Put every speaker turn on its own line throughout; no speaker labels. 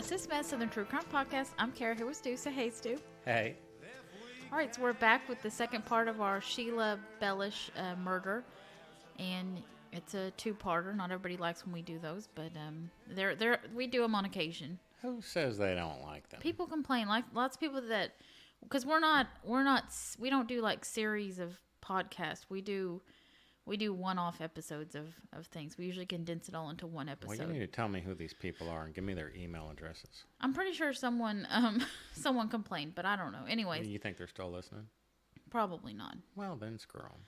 Sis Mess Southern True Crime Podcast. I'm Kara here with Stu. Say hey, Stu.
Hey.
All right, so we're back with the second part of our Sheila Bellush murder, and it's a two-parter. Not everybody likes when we do those, but we do them on occasion.
Who says they don't like them?
People complain, like lots of people that, because we don't do like series of podcasts. We do one-off episodes of things. We usually condense it all into one episode.
Well, you need to tell me who these people are and give me their email addresses.
I'm pretty sure someone complained, but I don't know. Anyways.
You think they're still listening?
Probably not.
Well, then screw them.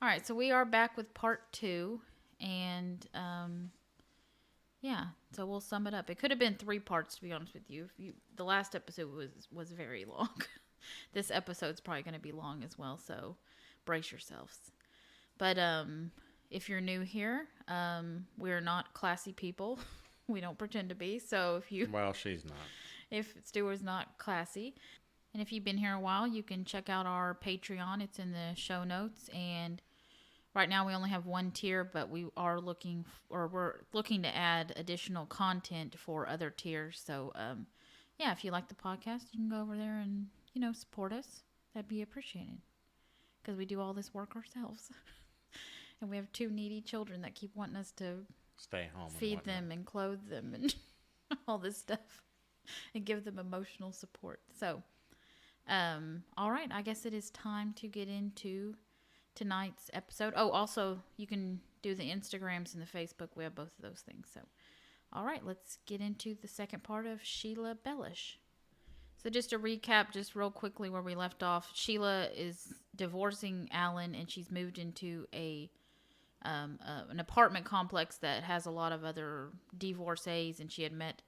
All right, so we are back with part 2, and so we'll sum it up. It could have been 3 parts, to be honest with you. The last episode was very long. This episode's probably going to be long as well, so brace yourselves. But if you're new here, we're not classy people. We don't pretend to be. So
well, she's not.
If Stuart's not classy, and if you've been here a while, you can check out our Patreon. It's in the show notes. And right now we only have 1 tier, but we're looking to add additional content for other tiers. So if you like the podcast, you can go over there and support us. That'd be appreciated because we do all this work ourselves. And we have 2 needy children that keep wanting us to
stay home,
feed them and clothe them and all this stuff and give them emotional support. So, all right, I guess it is time to get into tonight's episode. Oh, also, you can do the Instagrams and the Facebook. We have both of those things. So, all right, let's get into the second part of Sheila Bellush. So just to recap, just real quickly where we left off, Sheila is divorcing Alan, and she's moved into an apartment complex that has a lot of other divorcees, and she had met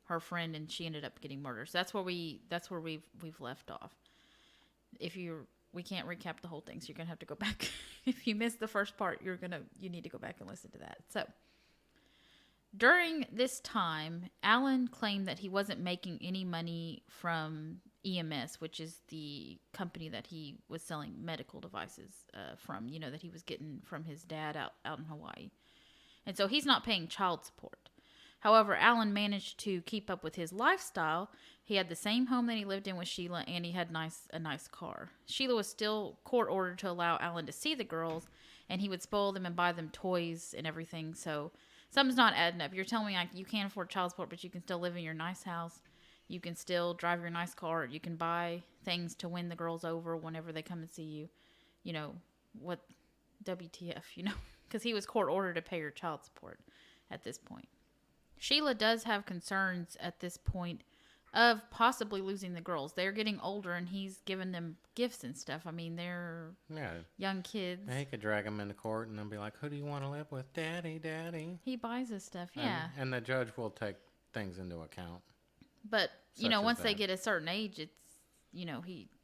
her friend, and she ended up getting murdered. So that's where we've left off. We can't recap the whole thing, so you're gonna have to go back. If you missed the first part, you need to go back and listen to that. So during this time, Alan claimed that he wasn't making any money from EMS, which is the company that he was selling medical devices from, that he was getting from his dad out in Hawaii. And so he's not paying child support. However, Alan managed to keep up with his lifestyle. He had the same home that he lived in with Sheila, and he had a nice car. Sheila was still court ordered to allow Alan to see the girls, and he would spoil them and buy them toys and everything. So something's not adding up. You're telling me you can't afford child support, but you can still live in your nice house. You can still drive your nice car. You can buy things to win the girls over whenever they come and see you. What WTF, because he was court ordered to pay her child support at this point. Sheila does have concerns at this point of possibly losing the girls. They're getting older, and he's giving them gifts and stuff. I mean, they're young kids.
He could drag them into court and then be like, who do you want to live with? Daddy, daddy.
He buys us stuff, yeah.
And the judge will take things into account.
But, once they get a certain age, it's,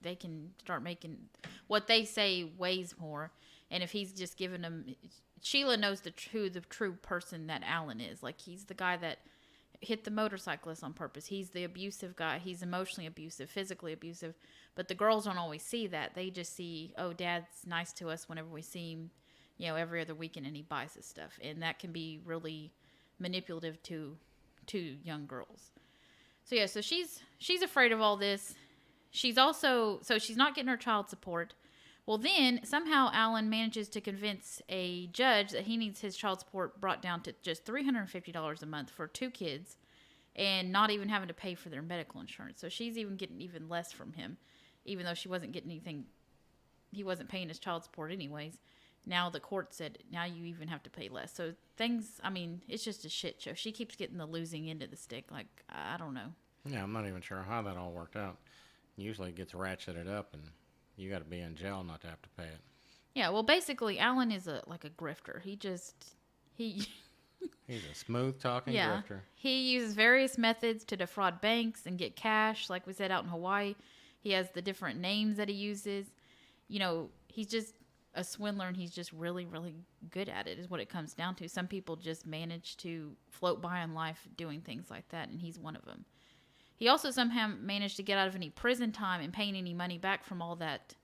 they can start making what they say weighs more. And if he's just giving them, Sheila knows who the true person that Alan is. Like, he's the guy that hit the motorcyclist on purpose. He's the abusive guy. He's emotionally abusive, physically abusive. But the girls don't always see that. They just see, oh, Dad's nice to us whenever we see him, every other weekend, and he buys us stuff. And that can be really manipulative to young girls. So yeah, so she's afraid of all this. She's not getting her child support. Well, then somehow Alan manages to convince a judge that he needs his child support brought down to just $350 a month for 2 kids, and not even having to pay for their medical insurance. So she's even getting even less from him, even though she wasn't getting anything. He wasn't paying his child support anyways. Now the court said, now you even have to pay less. So it's just a shit show. She keeps getting the losing end of the stick. Like, I don't know. Yeah,
I'm not even sure how that all worked out. Usually it gets ratcheted up, and you got to be in jail not to have to pay it.
Yeah, well, basically, Alan is a grifter. He's
a smooth-talking grifter.
He uses various methods to defraud banks and get cash. Like we said, out in Hawaii, he has the different names that he uses. He's just a swindler, and he's just really, really good at it, is what it comes down to. Some people just manage to float by in life doing things like that, and he's one of them. He also somehow managed to get out of any prison time and paying any money back from all that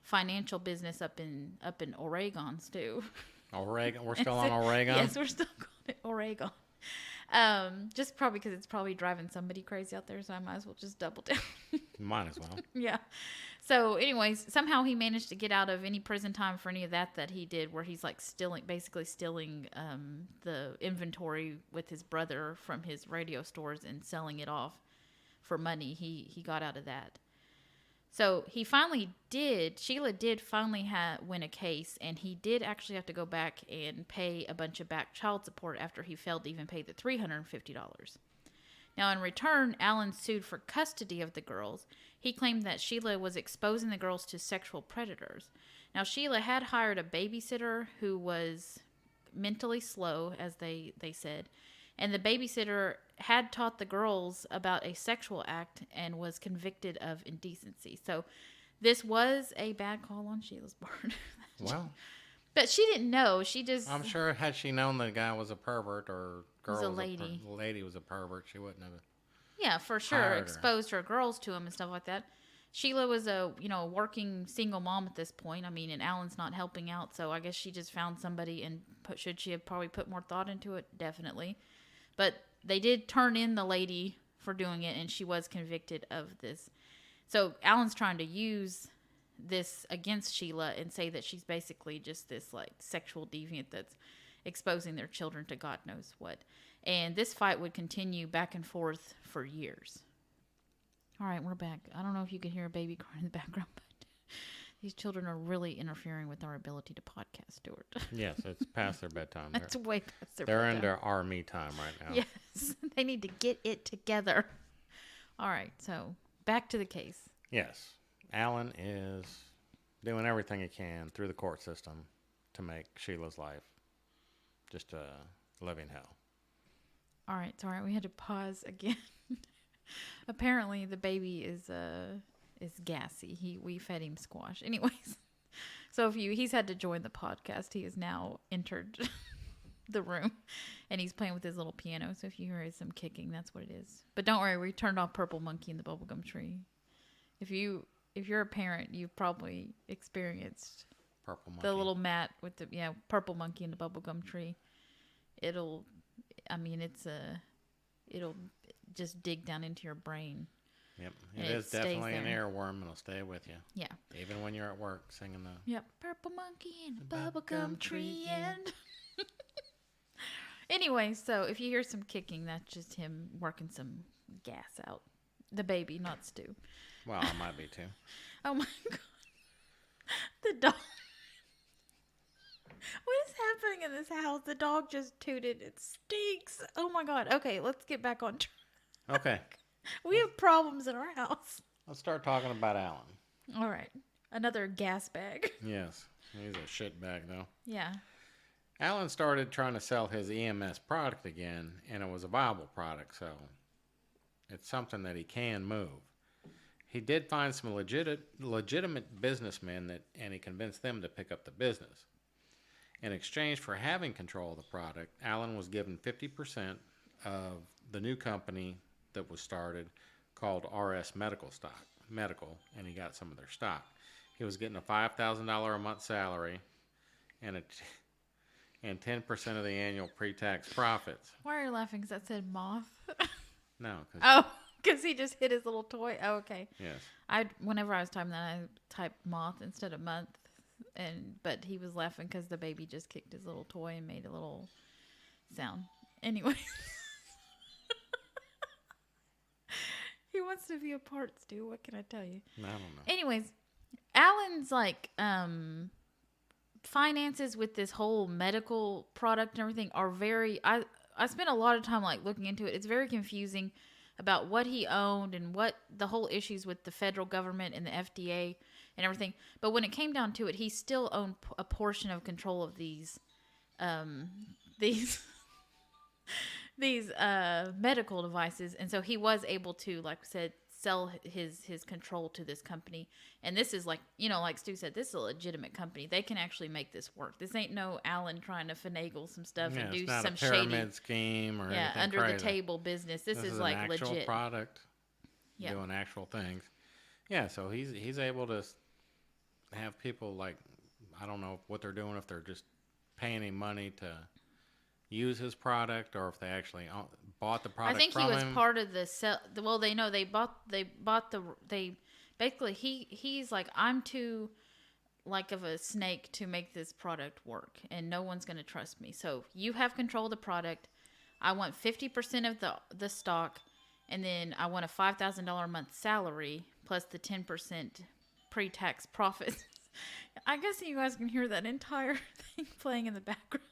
financial business up in Oregon, too.
Oregon? We're still on Oregon?
Yes, we're still calling it Oregon. Just probably because it's probably driving somebody crazy out there, so I might as well just double down.
Might as well.
Yeah. So, anyways, somehow he managed to get out of any prison time for any of that he did, where he's like basically stealing the inventory with his brother from his radio stores and selling it off for money. He got out of that. So he finally did. Sheila did finally win a case, and he did actually have to go back and pay a bunch of back child support after he failed to even pay the $350. Now, in return, Alan sued for custody of the girls. He claimed that Sheila was exposing the girls to sexual predators. Now, Sheila had hired a babysitter who was mentally slow, as they said, and the babysitter had taught the girls about a sexual act and was convicted of indecency. So this was a bad call on Sheila's part.
Well,
but she didn't know. She just...
I'm sure had she known the guy was a pervert or girl
was a lady.
Lady was a pervert, she wouldn't have.
Yeah, for sure. Exposed her girls to him and stuff like that. Sheila was a working single mom at this point. I mean, and Alan's not helping out, so I guess she just found somebody. And should she have probably put more thought into it? Definitely. But they did turn in the lady for doing it, and she was convicted of this. So Alan's trying to use this against Sheila and say that she's basically just this like sexual deviant that's exposing their children to God knows what. And this fight would continue back and forth for years. All right, we're back. I don't know if you can hear a baby crying in the background, but these children are really interfering with our ability to podcast, Stuart.
Yes, it's past their bedtime.
It's way past their
bedtime. They're
bedtime.
under our me time right now.
Yes, they need to get it together. All right, so back to the case.
Yes, Alan is doing everything he can through the court system to make Sheila's life just a living hell.
All right, sorry, we had to pause again. Apparently, the baby is gassy. We fed him squash. Anyways, so he's had to join the podcast. He has now entered the room, and he's playing with his little piano. So if you hear some kicking, that's what it is. But don't worry, we turned off Purple Monkey in the Bubblegum Tree. If you're a parent, you've probably experienced
Purple Monkey.
The little mat with the Purple Monkey in the Bubblegum Tree. It'll just dig down into your brain.
Yep, it is definitely an earworm. It'll stay with you. Yeah. Even when you're at work singing the...
Yep, Purple Monkey in the Bubblegum Tree. And anyway, so if you hear some kicking, that's just him working some gas out. The baby, not Stu.
Well, I might be too.
Oh my God. The dog. What is happening in this house? The dog just tooted. It stinks. Oh my God. Okay, let's get back on track.
Okay.
We have problems in our house.
Let's start talking about Alan.
All right. Another gas bag.
Yes. He's a shit bag, though.
Yeah.
Alan started trying to sell his EMS product again, and it was a viable product, so it's something that he can move. He did find some legitimate businessmen, and he convinced them to pick up the business. In exchange for having control of the product, Alan was given 50% of the new company that was started called RS Medical, and he got some of their stock. He was getting a $5,000 a month salary and 10% of the annual pre-tax profits.
Why are you laughing? Because that said moth?
No.
Because he just hit his little toy. Oh, okay.
Yes.
Whenever I was typing that, I typed moth instead of month. But he was laughing because the baby just kicked his little toy and made a little sound. Anyway. He wants to be a part, Stu. What can I tell you?
I don't know.
Anyways, Alan's finances with this whole medical product and everything are very... I spent a lot of time looking into it. It's very confusing about what he owned and what the whole issues with the federal government and the FDA and everything. But when it came down to it, he still owned a portion of control of these medical devices. And so he was able to, like I said, sell his control to this company. And this is like Stu said, this is a legitimate company. They can actually make this work. This ain't no Alan trying to finagle some stuff and do some
shady pyramid scheme or anything
under
crazy.
The table business. This is like
an actual
legit
product. Doing actual things. Yeah, so he's able to have people I don't know what they're doing, if they're just paying him money to use his product or if they actually bought the product
I think
from
he was
him.
part of the sell. Well, they know they bought basically he's like, I'm too like of a snake to make this product work, and no one's going to trust me. So you have control of the product. I want 50% of the stock, and then I want a $5,000 a month salary plus the 10% pre-tax profits. I guess you guys can hear that entire thing playing in the background.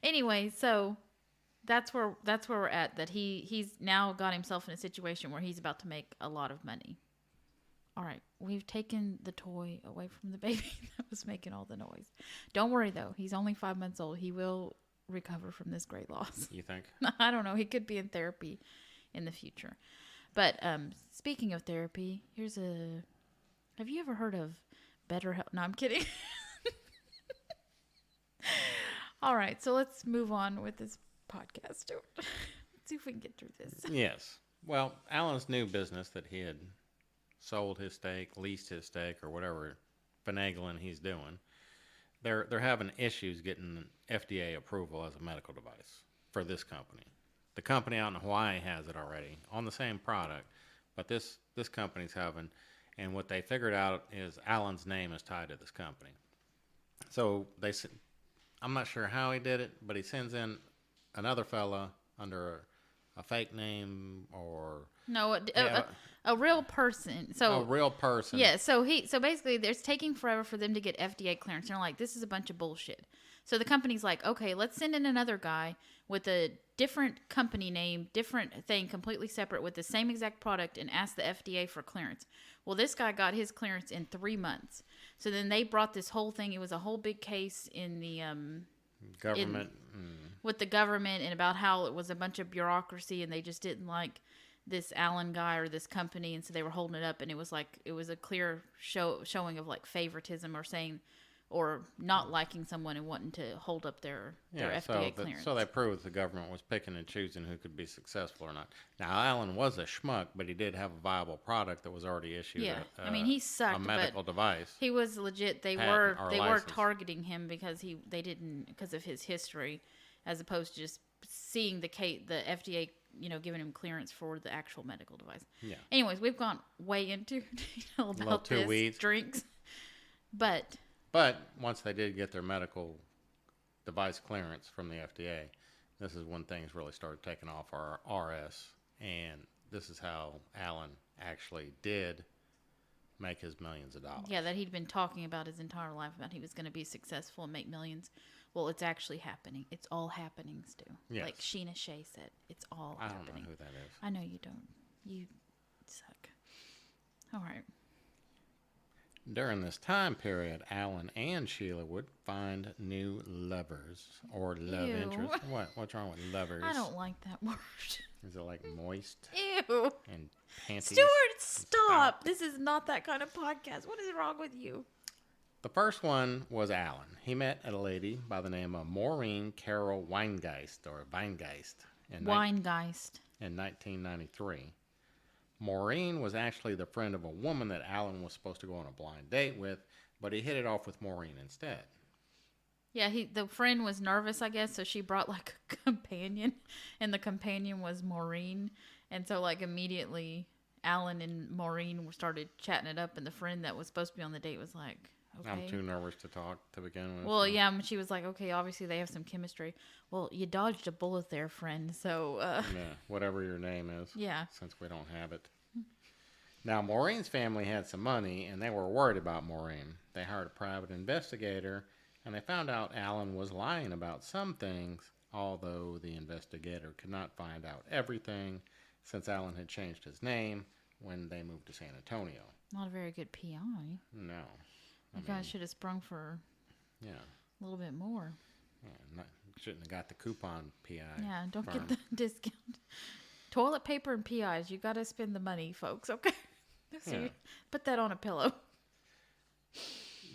Anyway, so that's where we're at. That he's now got himself in a situation where he's about to make a lot of money. All right, we've taken the toy away from the baby that was making all the noise. Don't worry though, he's only 5 months old. He will recover from this great loss.
You think?
I don't know. He could be in therapy in the future. But speaking of therapy, have you ever heard of BetterHelp? No, I'm kidding. All right, so let's move on with this podcast. Let's see if we can get through this.
Yes. Well, Alan's new business that he had sold his stake, leased his stake, or whatever finagling he's doing, they're having issues getting FDA approval as a medical device for this company. The company out in Hawaii has it already on the same product, but this company's having, and what they figured out is Alan's name is tied to this company. So I'm not sure how he did it, but he sends in another fella under a fake name or
no, a real person. So
a real person.
Yeah, so basically it's taking forever for them to get FDA clearance. They're like, this is a bunch of bullshit. So the company's like, okay, let's send in another guy with a different company name, different thing, completely separate with the same exact product and ask the FDA for clearance. Well, this guy got his clearance in 3 months. So then they brought this whole thing. It was a whole big case in the
government
with the government, and about how it was a bunch of bureaucracy and they just didn't like this Allen guy or this company, and so they were holding it up, and it was a clear showing of like favoritism or saying or not liking someone and wanting to hold up their FDA clearance.
So they proved the government was picking and choosing who could be successful or not. Now, Allen was a schmuck, but he did have a viable product that was already issued.
Yeah, I mean, he sucked,
a medical device.
He was legit. They were targeting him because because of his history, as opposed to just seeing the FDA, giving him clearance for the actual medical device.
Yeah.
Anyways, we've gone way into detail about this drinks, but
once they did get their medical device clearance from the FDA, this is when things really started taking off our RS, and this is how Allen actually did make his millions of dollars.
Yeah, that he'd been talking about his entire life, about he was going to be successful and make millions. Well, it's actually happening. It's all happening, Stu.
Yes.
Like Sheena Shea said, it's all happening.
I don't know who that is.
I know you don't. You suck. All right.
During this time period, Alan and Sheila would find new lovers or love interests. What's wrong with lovers?
I don't like that word.
Is it like moist?
Ew.
And panties?
Stuart, stop. This is not that kind of podcast. What is wrong with you?
The first one was Alan. He met a lady by the name of Maureen Carol Weingeist in 1993. Maureen was actually the friend of a woman that Alan was supposed to go on a blind date with, but he hit it off with Maureen instead.
Yeah, the friend was nervous, I guess, so she brought like a companion, and the companion was Maureen, and so like immediately Alan and Maureen started chatting it up, and the friend that was supposed to be on the date was like, okay.
I'm too nervous to talk to begin with.
Well, yeah, she was like, okay, obviously they have some chemistry. Well, you dodged a bullet there, friend, so...
Yeah, whatever your name is.
Yeah.
Since we don't have it. Now, Maureen's family had some money, and they were worried about Maureen. They hired a private investigator, and they found out Alan was lying about some things, although the investigator could not find out everything, since Alan had changed his name when they moved to San Antonio.
Not a very good PI.
No.
You guys should have sprung for a little bit more.
Yeah, shouldn't have got the coupon PI.
Yeah, don't get the discount. Toilet paper and PIs, you got to spend the money, folks, okay? So put that on a pillow.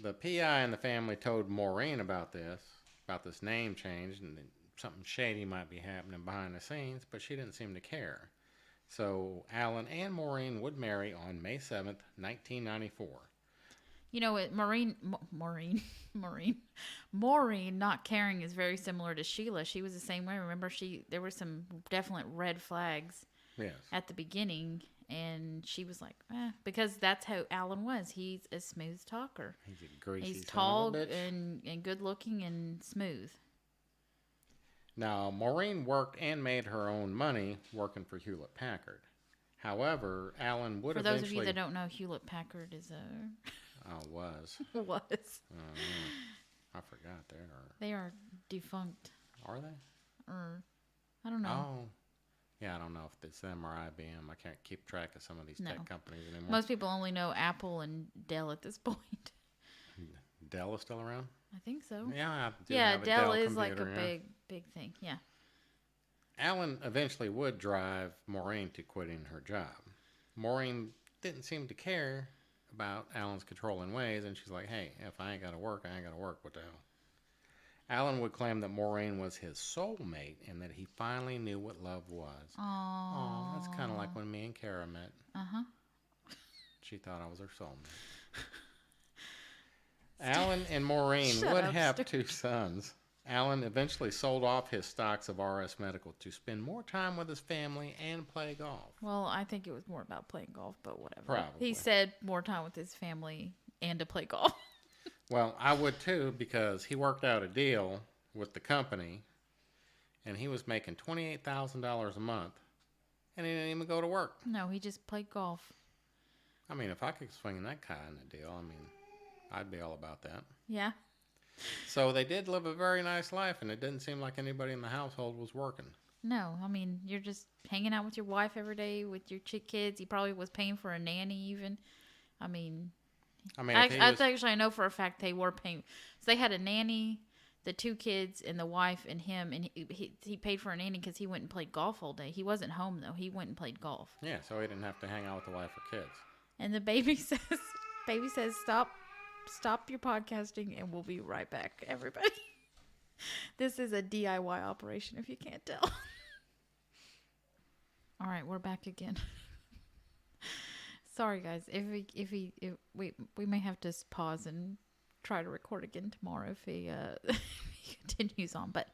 The PI and the family told Maureen about this name change, and something shady might be happening behind the scenes, but she didn't seem to care. So Alan and Maureen would marry on May 7th, 1994.
You know what? Maureen not caring is very similar to Sheila. She was the same way. Remember, there were some definite red flags
Yes.
at the beginning, and she was like, because that's how Alan was. He's a smooth talker.
He's a greasy
He's
son
tall
of a bitch.
and good looking and smooth.
Now, Maureen worked and made her own money working for Hewlett Packard. However, Alan would
For
eventually...
those of you that don't know, Hewlett Packard is
was.
was.
I forgot there.
They are defunct.
Are they?
Or I don't know.
Oh. Yeah, I don't know if it's them or IBM. I can't keep track of some of these tech companies anymore.
Most people only know Apple and Dell at this point.
Dell is still around?
I think so.
Yeah, I do
Yeah,
have a
Dell
Dell
is like a
computer,
big thing. Yeah.
Alan eventually would drive Maureen to quitting her job. Maureen didn't seem to care about Alan's controlling ways, and she's like, hey, if I ain't got to work, I ain't got to work. What the hell? Alan would claim that Maureen was his soulmate and that he finally knew what love was.
Oh,
that's kind of like when me and Kara met.
Uh-huh.
She thought I was her soulmate. Alan and Maureen
Shut
would
up,
have
Stuart.
2 sons. Alan eventually sold off his stocks of RS Medical to spend more time with his family and play golf.
Well, I think it was more about playing golf, but whatever.
Probably.
He said more time with his family and to play golf.
Well, I would too, because he worked out a deal with the company and he was making $28,000 a month and he didn't even go to work.
No, he just played golf.
I mean, if I could swing that kind of deal, I mean, I'd be all about that.
Yeah.
So they did live a very nice life, and it didn't seem like anybody in the household was working.
No, I mean, you're just hanging out with your wife every day with your kids. He probably was paying for a nanny even. I mean, actually, I know for a fact they were paying. So they had a nanny, the 2 kids, and the wife and him, and he paid for a nanny because he went and played golf all day. He wasn't home, though. He went and played golf.
Yeah, so he didn't have to hang out with the wife or kids.
And the baby says, stop your podcasting, and we'll be right back, everybody. This is a DIY operation, if you can't tell. All right, we're back again. Sorry, guys. If we may have to pause and try to record again tomorrow if he continues on. But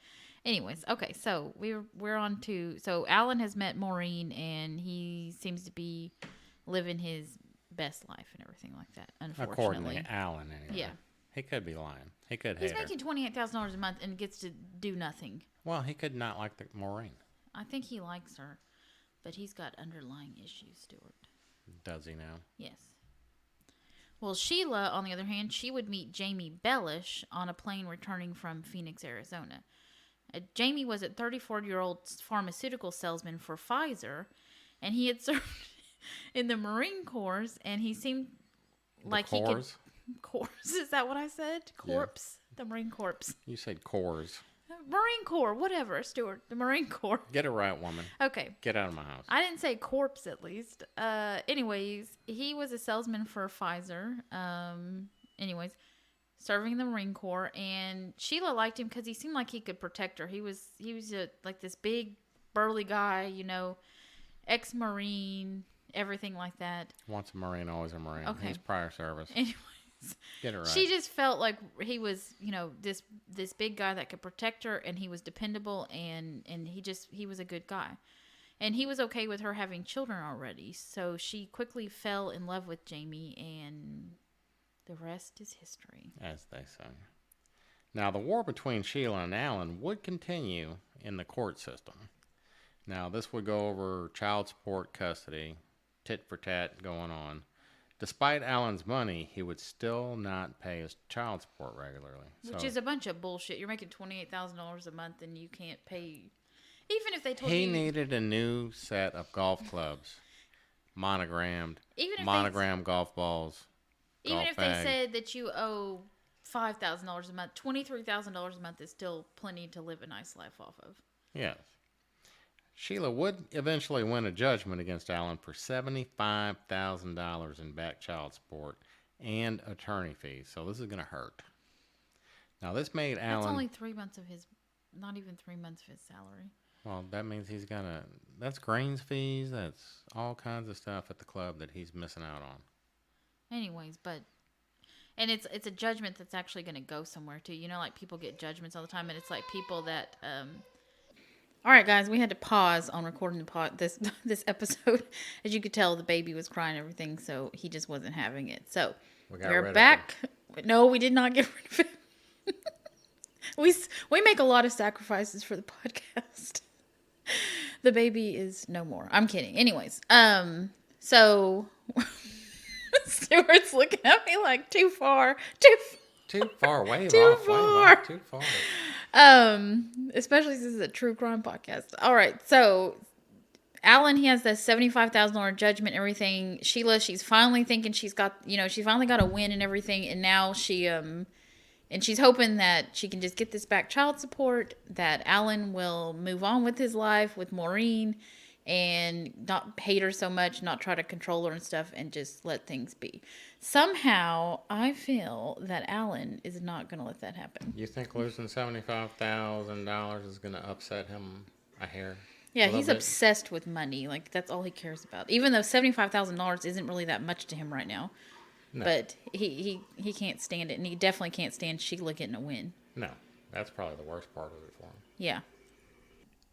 anyways, okay. So we're on to, so Alan has met Maureen, and he seems to be living his best life and everything like that. Unfortunately,
According to Alan, anyway.
Yeah.
He could be lying. He could
He's
hate her.
making $28,000 a month and gets to do nothing.
Well, he could not like the Maureen.
I think he likes her, but he's got underlying issues, Stuart.
Does he now?
Yes. Well, Sheila, on the other hand, she would meet Jamie Bellush on a plane returning from Phoenix, Arizona. Jamie was a 34-year-old pharmaceutical salesman for Pfizer, and he had served in the Marine Corps, and he seemed like he could... Corps? Is that what I said? Corps? Yeah. The Marine Corps.
You said Corps.
Marine Corps, whatever, Stuart. The Marine Corps.
Get it right, woman.
Okay.
Get out of my house.
I didn't say corpse, at least. Anyways, he was a salesman for Pfizer. Serving in the Marine Corps, and Sheila liked him because he seemed like he could protect her. He was like this big, burly guy, ex-Marine, everything like that.
Once a Marine, always a Marine.
Okay.
He's prior service.
Anyways.
Get it right.
She just felt like he was, this big guy that could protect her, and he was dependable, and he was a good guy. And he was okay with her having children already. So she quickly fell in love with Jamie, and the rest is history.
As they say. Now, the war between Sheila and Alan would continue in the court system. Now, this would go over child support, custody, tit for tat going on. Despite Alan's money, he would still not pay his child support regularly.
Which is a bunch of bullshit. You're making $28,000 a month and you can't pay. Even if they told you...
He needed a new set of golf clubs. Monogrammed. Golf balls.
Even
golf
if
bag.
they said that you owe $5,000 a month, $23,000 a month is still plenty to live a nice life off of.
Yes. Sheila would eventually win a judgment against Alan for $75,000 in back child support and attorney fees. So this is going to hurt. Now, this made Alan...
That's only 3 months of his... Not even 3 months of his salary.
Well, that means he's got to... That's greens fees. That's all kinds of stuff at the club that he's missing out on.
Anyways, but... And it's a judgment that's actually going to go somewhere too. You know, like people get judgments all the time, and it's like people that. All right, guys, we had to pause on recording this episode. As you could tell, the baby was crying and everything, so he just wasn't having it. So we're back. No, we did not get rid of it. we make a lot of sacrifices for the podcast. The baby is no more. I'm kidding. Anyways, so Stuart's looking at me like too far,
way
too
off,
far.
Too far.
Especially since it's a true crime podcast. All right, so Alan, he has the $75,000 judgment and everything. Sheila, she's finally thinking she finally got a win and everything, and now she's hoping that she can just get this back child support, that Alan will move on with his life with Maureen and not hate her so much, not try to control her and stuff, and just let things be. Somehow, I feel that Alan is not going to let that happen.
You think losing $75,000 is going to upset him a hair?
Yeah, he's obsessed with money. Like, that's all he cares about. Even though $75,000 isn't really that much to him right now. No. But he can't stand it, and he definitely can't stand Sheila getting a win.
No, that's probably the worst part of it for him.
Yeah.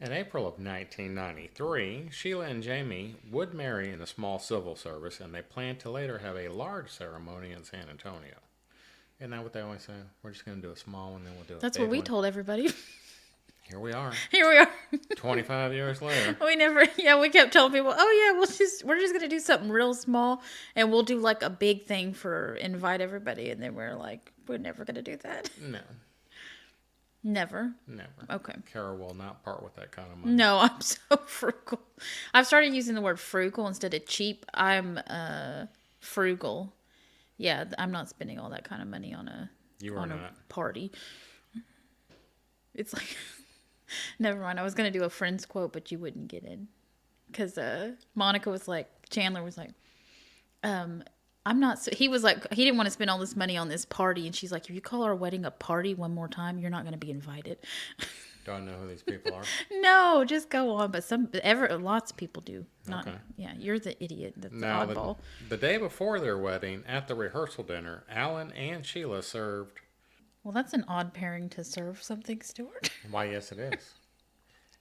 In April of 1993, Sheila and Jamie would marry in a small civil service, and they planned to later have a large ceremony in San Antonio. Isn't that what they always say? We're just going to do a small one, then we'll do a
That's
big
what we
one.
Told everybody.
Here we are. 25 years later.
We kept telling people, oh yeah, we're just going to do something real small, and we'll do like a big thing invite everybody, and then we're like, we're never going to do that.
No.
Never?
Never.
Okay.
Kara will not part with that kind of money.
No, I'm so frugal. I've started using the word frugal instead of cheap. I'm frugal. Yeah, I'm not spending all that kind of money on a party. It's like, never mind. I was going to do a Friends quote, but you wouldn't get it. Because Chandler was like, I'm not, he was like, he didn't want to spend all this money on this party. And she's like, if you call our wedding a party one more time, you're not going to be invited.
Do I know who these people are?
No, just go on. But lots of people do.
Okay.
Yeah, you're the idiot. That's the oddball.
The day before their wedding, at the rehearsal dinner, Alan and Sheila served.
Well, that's an odd pairing to serve something, Stuart.
Why, yes, it is.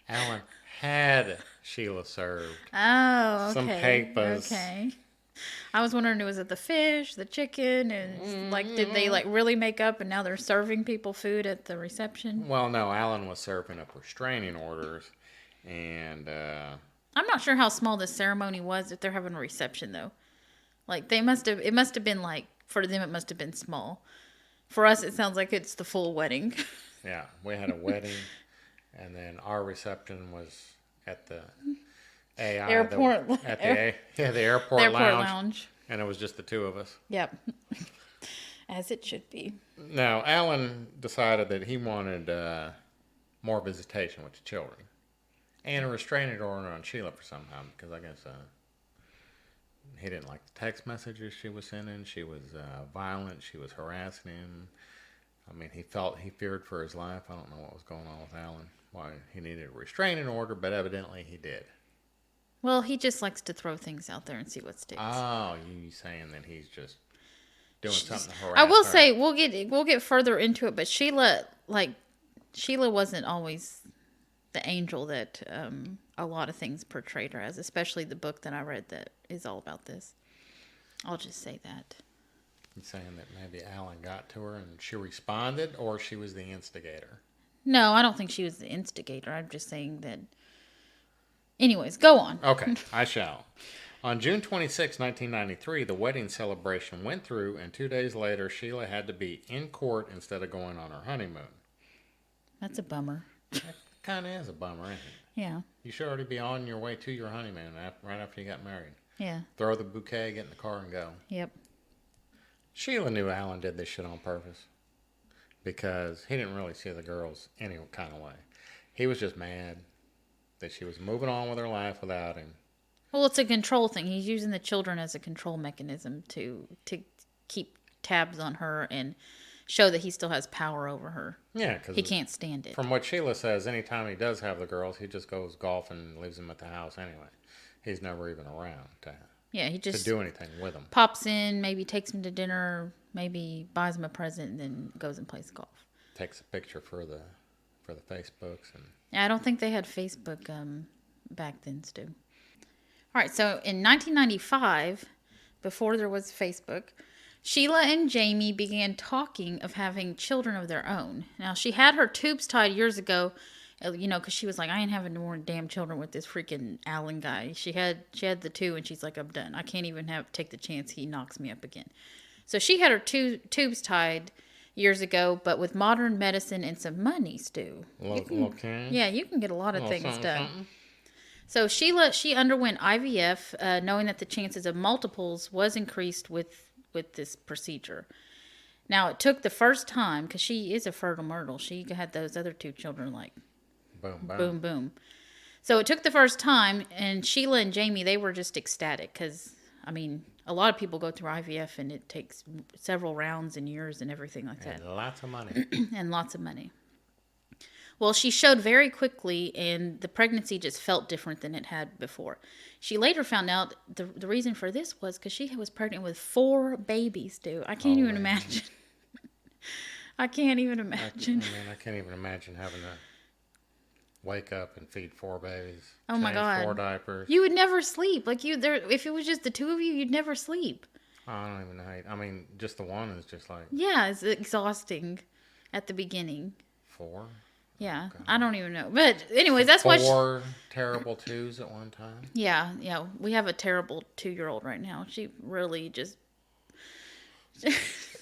Alan had Sheila served.
Oh, okay.
Some papers.
Okay. I was wondering, was it the fish, the chicken, and did they really make up and now they're serving people food at the reception?
Well, no, Alan was serving up restraining orders, and
I'm not sure how small this ceremony was if they're having a reception though. It must have been for them it must have been small. For us, it sounds like it's the full wedding.
Yeah, we had a wedding, and then our reception was at the airport lounge, and it was just the two of us.
Yep, as it should be.
Now, Alan decided that he wanted more visitation with the children, and a restraining order on Sheila for some time, because I guess he didn't like the text messages she was sending. She was violent. She was harassing him. I mean, he feared for his life. I don't know what was going on with Alan, why he needed a restraining order, but evidently he did.
Well, he just likes to throw things out there and see what sticks.
Oh, you saying that he's just doing something to harass
I will
her.
say we'll get further into it, but Sheila wasn't always the angel that a lot of things portrayed her as, especially the book that I read that is all about this. I'll just say that.
You saying that maybe Alan got to her and she responded, or she was the instigator?
No, I don't think she was the instigator. I'm just saying that. Anyways, go on.
Okay, I shall. On June 26, 1993, the wedding celebration went through, and 2 days later, Sheila had to be in court instead of going on her honeymoon.
That's a bummer.
That kind of is a bummer, isn't it?
Yeah.
You should already be on your way to your honeymoon right after you got married.
Yeah.
Throw the bouquet, get in the car, and go.
Yep.
Sheila knew Alan did this shit on purpose, because he didn't really see the girls any kind of way. He was just mad that she was moving on with her life without him.
Well, it's a control thing. He's using the children as a control mechanism to keep tabs on her and show that he still has power over her.
Yeah, because
he can't stand it.
From what Sheila says, anytime he does have the girls, he just goes golfing and leaves them at the house anyway. He's never even around to
he just
do anything with them.
Pops in, maybe takes them to dinner maybe buys him a present and then goes and plays golf.
Takes a picture for the Facebooks and.
Yeah, I don't think they had Facebook back then, Stu. All right, so in 1995, before there was Facebook, Sheila and Jamie began talking of having children of their own. Now, she had her tubes tied years ago, because she was like, I ain't having no more damn children with this freaking Alan guy. She had the 2, and she's like, I'm done. I can't even take the chance he knocks me up again. So she had her tubes tied years ago, but with modern medicine and some money, Stu.
Okay.
Yeah, you can get a lot of things
something,
done.
Something.
So she underwent IVF, knowing that the chances of multiples was increased with this procedure. Now, it took the first time, because she is a fertile myrtle. She had those other 2 children like
boom, boom,
boom, boom. So it took the first time, and Sheila and Jamie, they were just ecstatic because, I mean, a lot of people go through IVF, and it takes several rounds and years and everything like that.
And lots of money.
And lots of money. Well, she showed very quickly, and the pregnancy just felt different than it had before. She later found out the reason for this was because she was pregnant with 4 babies, dude. I can't even imagine. I can't even imagine.
I can't even imagine having to wake up and feed 4 babies.
Oh my God.
4 diapers.
You would never sleep. Like if it was just the 2 of you, you'd never sleep.
I don't even know. I mean, just the one is just like.
Yeah, it's exhausting at the beginning.
4?
Yeah,
Okay.
I don't even know. But anyways, that's why
4 terrible 2s at one time.
Yeah. We have a terrible 2-year-old right now. She really just.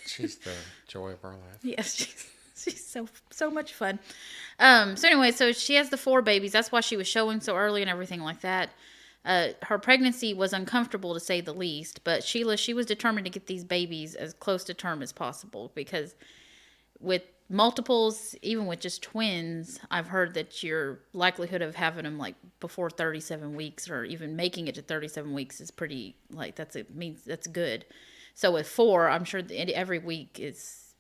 She's the joy of our life.
Yes, she's so much fun. So anyway, so she has the 4 babies. That's why she was showing so early and everything like that. Her pregnancy was uncomfortable to say the least, but Sheila, she was determined to get these babies as close to term as possible because with multiples, even with just twins, I've heard that your likelihood of having them like before 37 weeks or even making it to 37 weeks is pretty that's good. So with 4, I'm sure every week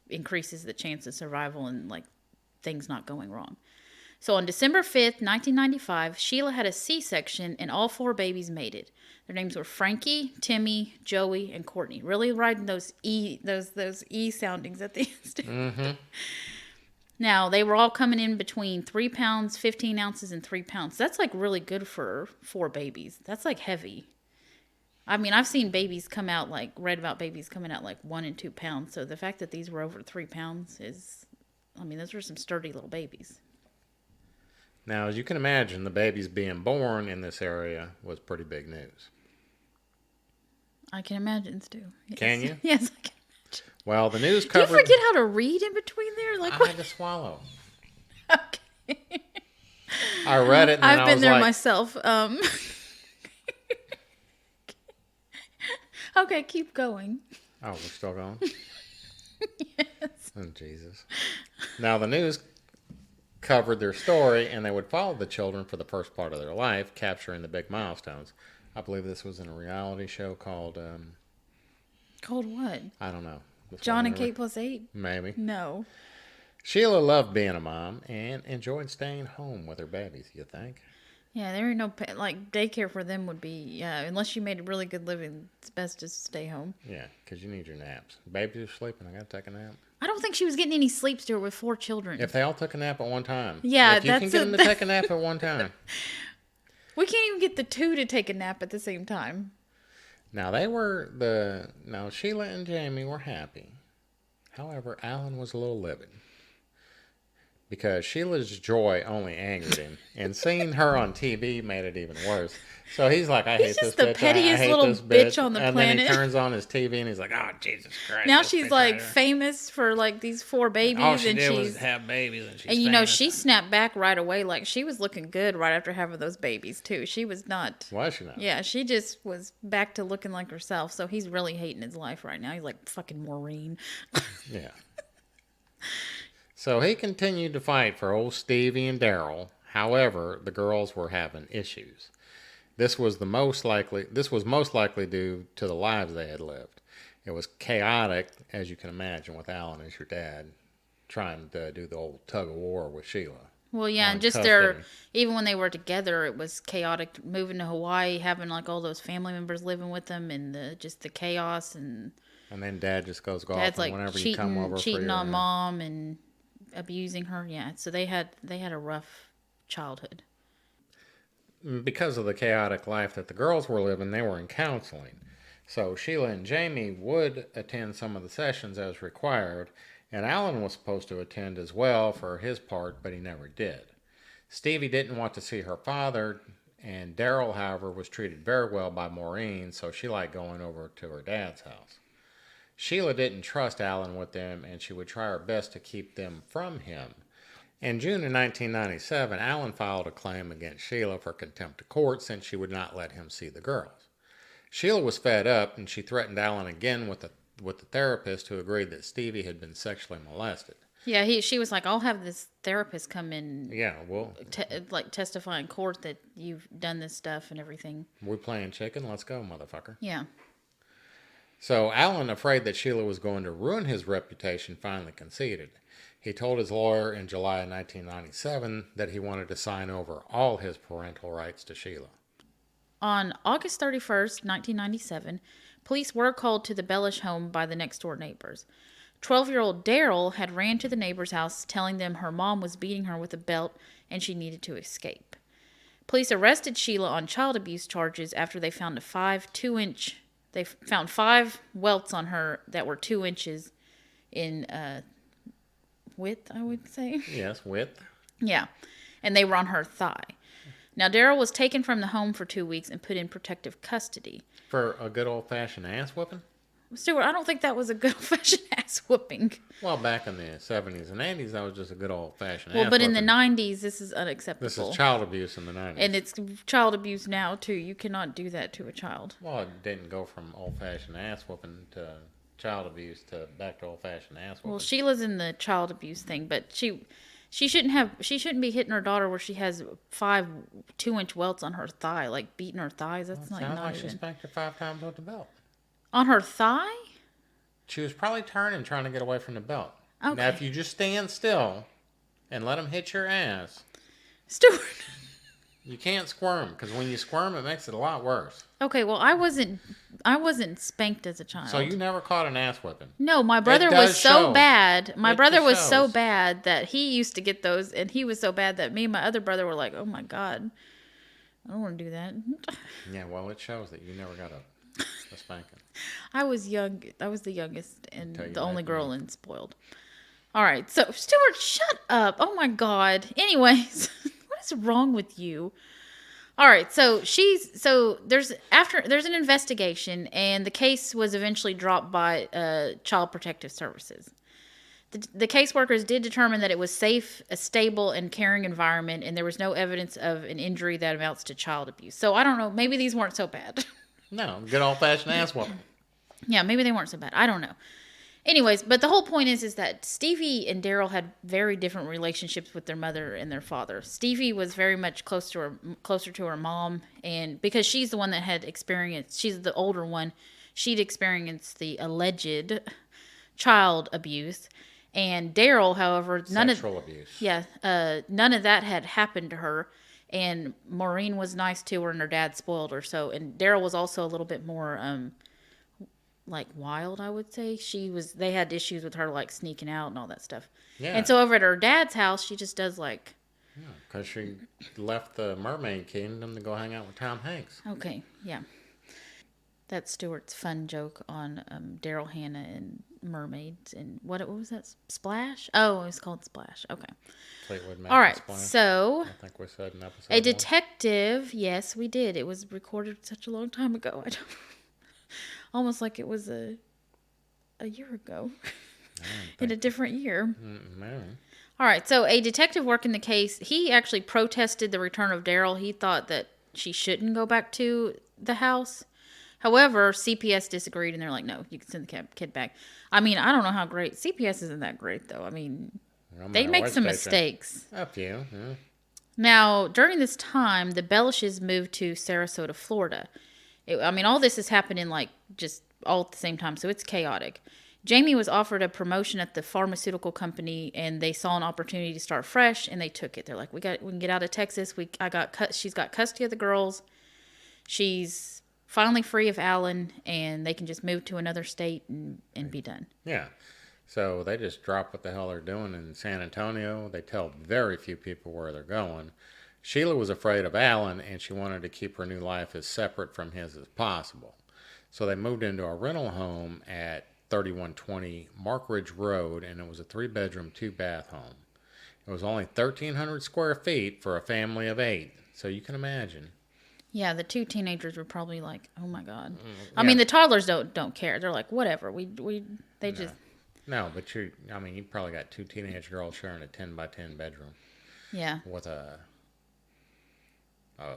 increases the chance of survival and like things not going wrong. So on December 5th, 1995, Sheila had a C-section and all 4 babies made it. Their names were Frankie, Timmy, Joey, and Courtney. Really writing those E soundings at the end.
Mm-hmm.
Now, they were all coming in between 3 pounds, 15 ounces, and 3 pounds. That's like really good for 4 babies. That's like heavy. I mean, I've seen babies come out read about babies coming out like 1 and 2 pounds. So the fact that these were over 3 pounds those were some sturdy little babies.
Now, as you can imagine, the babies being born in this area was pretty big news.
I can imagine, Stu. Yes.
Can you?
Yes, I can imagine.
Well, the news
Do
covered...
you forget how to read in between there?
I had to swallow.
Okay.
I read it and
I've
I
been
was
there
like...
myself. Okay, keep going.
Oh, we're still going?
Yes.
Oh, Jesus. Now, the news covered their story, and they would follow the children for the first part of their life, capturing the big milestones. I believe this was in a reality show called...
Called what?
I don't know.
John and Kate plus 8?
Maybe.
No.
Sheila loved being a mom and enjoyed staying home with her babies, you think?
Yeah, there ain't no daycare for them would be unless you made a really good living. It's best to stay home.
Yeah, because you need your naps. Babies are sleeping. I got to take a nap.
I don't think she was getting any sleep still with 4 children.
If they all took a nap at one time.
Yeah,
if you can get them to take a nap at one time.
We can't even get the 2 to take a nap at the same time.
Now Sheila and Jamie were happy. However, Alan was a little livid. Because Sheila's joy only angered him. And seeing her on TV made it even worse. So he's like, I hate this bitch.
He's just the pettiest little bitch on the planet.
And then he turns on his TV and he's like, oh, Jesus Christ.
Now she's like famous for like these 4 babies.
All she did was have babies. And
she snapped back right away. Like she was looking good right after having those babies too. She was not.
Was she not?
Yeah, she just was back to looking like herself. So he's really hating his life right now. He's like fucking Maureen.
Yeah. So he continued to fight for old Stevie and Daryl. However, the girls were having issues. This was most likely due to the lives they had lived. It was chaotic, as you can imagine, with Alan as your dad trying to do the old tug of war with Sheila.
Well, yeah, and just even when they were together, it was chaotic. Moving to Hawaii, having like all those family members living with them, and just the chaos, and
And then Dad just goes golfing
Dad's like
whenever you come over
cheating
for your,
on Mom and abusing her. Yeah, so they had a rough childhood.
Because of the chaotic life that the girls were living, they were in counseling. So Sheila and Jamie would attend some of the sessions as required, and Alan was supposed to attend as well for his part, but he never did. Stevie didn't want to see her father, and Daryl, however, was treated very well by Maureen, so she liked going over to her dad's house. Sheila didn't trust Alan with them, and she would try her best to keep them from him. In June of 1997, Alan filed a claim against Sheila for contempt of court since she would not let him see the girls. Sheila was fed up, and she threatened Alan again with the therapist, who agreed that Stevie had been sexually molested.
Yeah, she was like, I'll have this therapist come in,
Yeah, well,
testify in court that you've done this stuff and everything.
we're playing chicken. Let's go, motherfucker.
Yeah.
So Alan, afraid that Sheila was going to ruin his reputation, finally conceded. He told his lawyer in July of 1997 that he wanted to sign over all his parental rights to Sheila.
On August 31st, 1997, police were called to the Bellush home by the next-door neighbors. 12-year-old Daryl had ran to the neighbor's house telling them her mom was beating her with a belt and she needed to escape. Police arrested Sheila on child abuse charges after they found they found 5 welts on her that were 2 inches in width, I would say.
Yes, width.
Yeah, and they were on her thigh. Now, Daryl was taken from the home for 2 weeks and put in protective custody.
For a good old-fashioned ass whooping?
Stuart, I don't think that was a good old-fashioned ass whooping.
Well, back in the 70s and 80s, that was just a good old-fashioned ass
Well, but in the
whooping.
90s, this is unacceptable.
This is child abuse in the 90s.
And it's child abuse now, too. You cannot do that to a child.
Well, it didn't go from old-fashioned ass whooping to child abuse to back to old-fashioned ass whooping.
Well, Sheila's in the child abuse thing, but she shouldn't be hitting her daughter where she has 5 2-inch welts on her thigh, like beating her thighs. That's
Well,
not
sounds like
even
she spanked her 5 times with the belt.
on her thigh.
She was probably turning, trying to get away from the belt.
Okay.
Now, if you just stand still and let them hit your ass,
Stuart.
you can't squirm, because when you squirm, it makes it a lot worse.
Okay, well, I wasn't spanked as a child.
So you never caught an ass whipping?
No, my brother
does
was so
show.
bad. My
It
brother was so
shows.
bad that he used to get those, and he was so bad that me and my other brother were like, "Oh my god, I don't want to do that."
Yeah, well, it shows that you never got a spanking.
I was young. I was the youngest and
Until you
the only
met
girl
me.
and spoiled. All right, so Stuart, shut up. Oh my god. Anyways, what is wrong with you? All right, so there's an investigation, and the case was eventually dropped by Child Protective Services. The caseworkers did determine that it was safe, a stable, and caring environment, and there was no evidence of an injury that amounts to child abuse. So I don't know. Maybe these weren't so bad.
No, good old-fashioned ass whooping.
Yeah, maybe they weren't so bad. I don't know. Anyways, but the whole point is that Stevie and Daryl had very different relationships with their mother and their father. Stevie was very much closer to her mom, and because she's the one that had experienced, she's the older one, she'd experienced the alleged child abuse. And Daryl, however,
Sexual abuse.
Yeah, none of that had happened to her. And Maureen was nice to her, and her dad spoiled her. So, and Daryl was also a little bit more, like wild, I would say. They had issues with her, like sneaking out and all that stuff.
Yeah.
And so over at her dad's house, she just does like.
Because she left the Mermaid Kingdom to go hang out with Tom Hanks.
Okay, yeah. That's Stuart's fun joke on Daryl Hannah and mermaids and what was that? Splash? Oh, it was called Splash. Okay.
Fleetwood Mac
All right,
Splash.
so
I think we said in episode
a
1.
detective. Yes, we did. It was recorded such a long time ago. I don't. Almost like it was a year ago, in a different year.
Maybe.
All right, so a detective working the case, he actually protested the return of Daryl. He thought that she shouldn't go back to the house. However, CPS disagreed, and they're like, no, you can send the kid back. I mean, I don't know how great. CPS isn't that great, though. I mean, they make some mistakes.
A few, yeah.
Now, during this time, the Bellushes moved to Sarasota, Florida. All this is happening like just all at the same time, so it's chaotic. Jamie was offered a promotion at the pharmaceutical company, and they saw an opportunity to start fresh, and they took it. They're like, we can get out of Texas. She's got custody of the girls. She's finally free of Alan, and they can just move to another state and be done.
Yeah. So they just drop what the hell they're doing in San Antonio. They tell very few people where they're going. Sheila was afraid of Alan, and she wanted to keep her new life as separate from his as possible. So they moved into a rental home at 3120 Mark Ridge Road, and it was a 3-bedroom, 2-bath home. It was only 1,300 square feet for a family of 8. So you can imagine.
Yeah, the 2 teenagers were probably like, "Oh my god!" I mean, the toddlers don't care. They're like, "Whatever." They just.
No, but you probably got 2 teenage girls sharing a 10 by 10 bedroom.
Yeah.
With a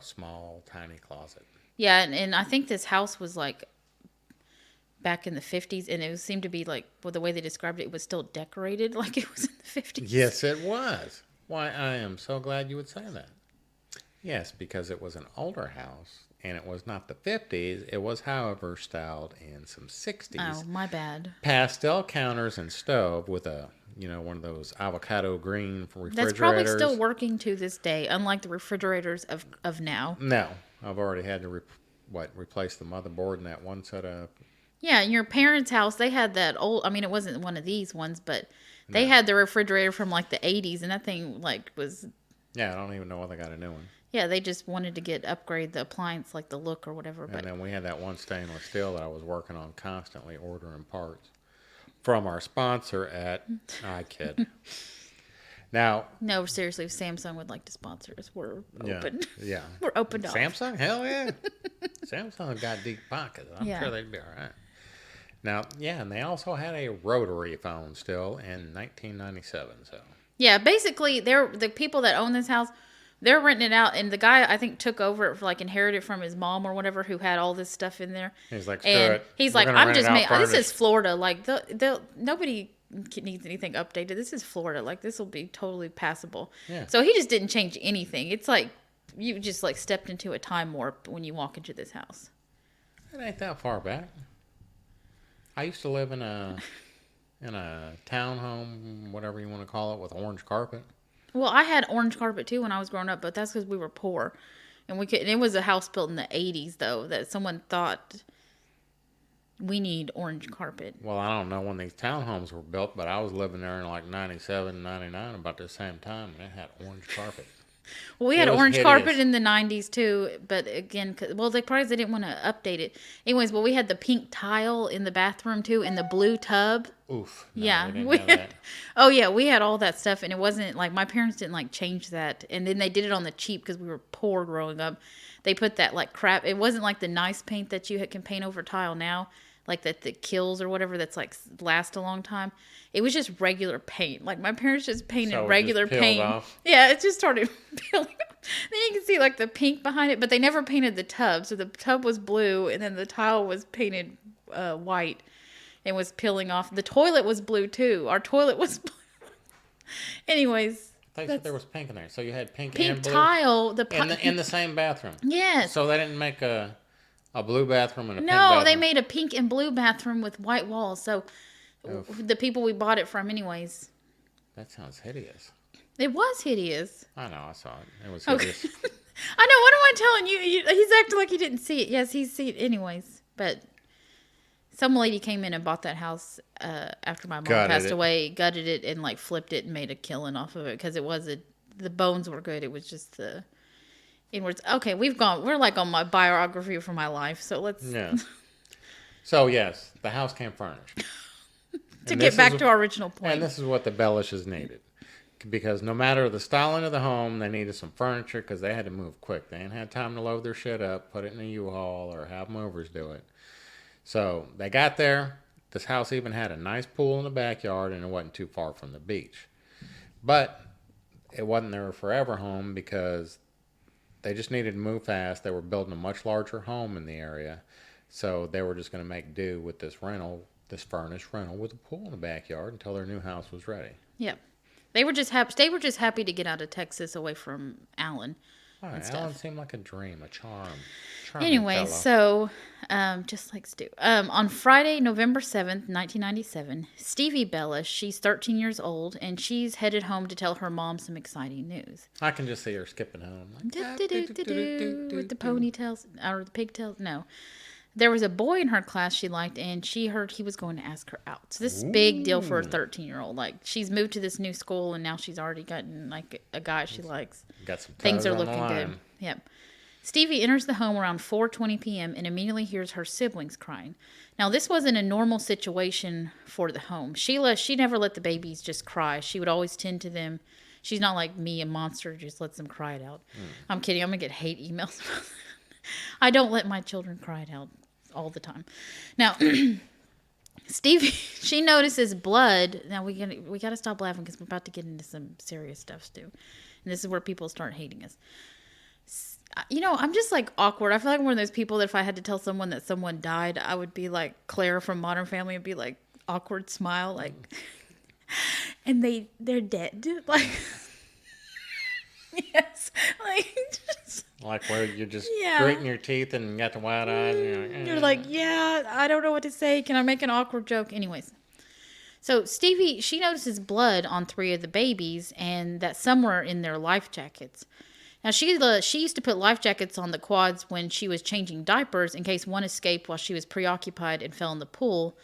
small, tiny closet.
Yeah, and I think this house was like back in the 50s, and it seemed to be like, well, the way they described it, it was still decorated like it was in the 50s.
Yes, it was. Why, I am so glad you would say that. Yes, because it was an older house, and it was not the 50s. It was, however, styled in some 60s.
Oh, my bad.
Pastel counters and stove with a, one of those avocado green refrigerators.
That's probably still working to this day, unlike the refrigerators of now.
No, I've already had to replace the motherboard in that one set of.
Yeah, in your parents' house, they had that old. I mean, it wasn't one of these ones, but they had the refrigerator from like the 80s, and that thing was.
Yeah, I don't even know why they got a new one.
Yeah, they just wanted to upgrade the appliance, like the look or whatever.
And then we had that one stainless steel that I was working on constantly ordering parts from our sponsor at. I kid. Now.
No, seriously, if Samsung would like to sponsor us, we're open.
Yeah.
We're open to
Samsung? Hell yeah. Samsung got deep pockets. I'm sure they'd be all right. Now, and they also had a rotary phone still in 1997. So. Yeah,
basically, the people that own this house. They're renting it out, and the guy, I think, took over it, inherited from his mom or whatever, who had all this stuff in there.
He's like, screw it.
He's like, I'm just this is Florida. Like, nobody needs anything updated. This is Florida. Like, this will be totally passable.
Yeah.
So he just didn't change anything. It's like you just stepped into a time warp when you walk into this house.
It ain't that far back. I used to live in a townhome, whatever you want to call it, with orange carpet.
Well, I had orange carpet too when I was growing up, but that's because we were poor, and it was a house built in the 80s though that someone thought we need orange carpet.
Well, I don't know when these townhomes were built, but I was living there in 97, 99, about the same time, and it had orange carpet.
Well, we had orange carpet in the 90s too, but again, they didn't want to update it. Anyways, we had the pink tile in the bathroom too, and the blue tub.
Oof.
No, yeah. We had that. Oh, yeah, we had all that stuff, and it wasn't my parents didn't change that. And then they did it on the cheap because we were poor growing up. They put that crap. It wasn't like the nice paint that you can paint over tile now, that kills or whatever that's last a long time. It was just regular paint. My parents just painted regular paint. Off. Yeah, it just started peeling off. Then you can see the pink behind it, but they never painted the tub. So the tub was blue, and then the tile was painted white. And was peeling off. The toilet was blue too. Our toilet was blue. Anyways,
I thought there was pink in there. So you had pink and blue
tile.
In the same bathroom.
Yes.
So they didn't make a blue bathroom and a pink
bathroom.
bathroom.
No, they made a pink and blue bathroom with white walls. So the people we bought it from, anyways.
That sounds hideous.
It was hideous.
I know. I saw it. It was hideous.
I know. What am I telling you? He's acting like he didn't see it. Yes, he's seen it anyways. But. Some lady came in and bought that house after my mom passed away, gutted it, and flipped it and made a killing off of it because it was the bones were good. It was just the inwards. Okay, we're on my biography for my life, so let's.
Yeah. So yes, the house came furnished.
To get back to our original point.
And this is what the Bellushes needed, because no matter the styling of the home, they needed some furniture because they had to move quick. They didn't have time to load their shit up, put it in a U-Haul, or have movers do it. So they got there. This house even had a nice pool in the backyard, and it wasn't too far from the beach. But it wasn't their forever home because they just needed to move fast. They were building a much larger home in the area. So they were just going to make do with this furnished rental with a pool in the backyard until their new house was ready.
Yeah. They were just happy to get out of Texas away from Alan.
Oh,
and
Alan
stuff.
seemed like a dream, a charming
Anyway,
fellow.
so just like Stu, on Friday, November 7th, 1997, Stevie Bellush, she's 13 years old, and she's headed home to tell her mom some exciting news.
I can just see her skipping home.
With the ponytails or the pigtails. No. There was a boy in her class she liked, and she heard he was going to ask her out. So this is a big deal for a 13-year-old. Like, she's moved to this new school, and now she's already gotten like a guy she likes.
Got some
Things are
toes on
looking
the
good.
line.
Yep. Stevie enters the home around 4:20 p.m. and immediately hears her siblings crying. Now, this wasn't a normal situation for the home. Sheila, she never let the babies just cry. She would always tend to them. She's not like me, a monster, just lets them cry it out. I'm kidding. I'm going to get hate emails. I don't let my children cry it out all the time. Now, Stevie, she notices blood. Now, we got to stop laughing because we're about to get into some serious stuff, Stu. And this is where people start hating us. I'm just like awkward. I feel like I'm one of those people that if I had to tell someone that someone died, I would be like Claire from Modern Family and be like awkward smile, like, and they're dead. Like, yes, like, just,
like where you're just gritting your teeth and got the wide eyes. And
you're like, yeah, I don't know what to say. Can I make an awkward joke? Anyways. So Stevie, she notices blood on 3 of the babies and that some were in their life jackets. Now, she used to put life jackets on the quads when she was changing diapers in case one escaped while she was preoccupied and fell in the pool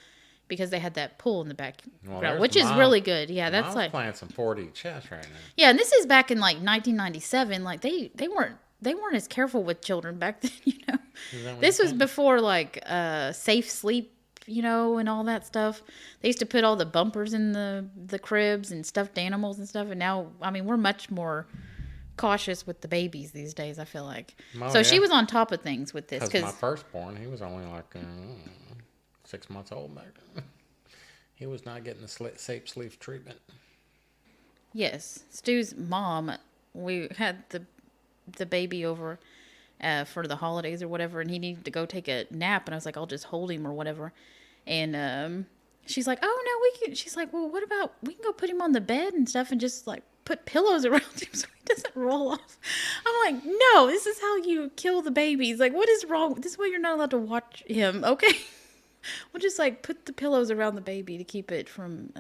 because they had that pool in the background, which is really good. Yeah, that's like
playing some 4D chess right now.
Yeah, and this is back in like 1997. Like they weren't as careful with children back then, This was before like safe sleep, and all that stuff. They used to put all the bumpers in the cribs and stuffed animals and stuff, and now we're much more cautious with the babies these days, I feel like. She was on top of things with this
because my firstborn, he was only like 6 months old back then. He was not getting the safe sleep treatment.
Yes, Stu's mom, we had the baby over for the holidays or whatever, and he needed to go take a nap, and I was like, I'll just hold him or whatever. And she's like, oh no, we can. She's like, well, what about we can go put him on the bed and stuff and just like put pillows around him so he doesn't roll off. I'm like, no, this is how you kill the babies. Like, what is wrong? This is why you're not allowed to watch him, okay? We'll just like put the pillows around the baby to keep it from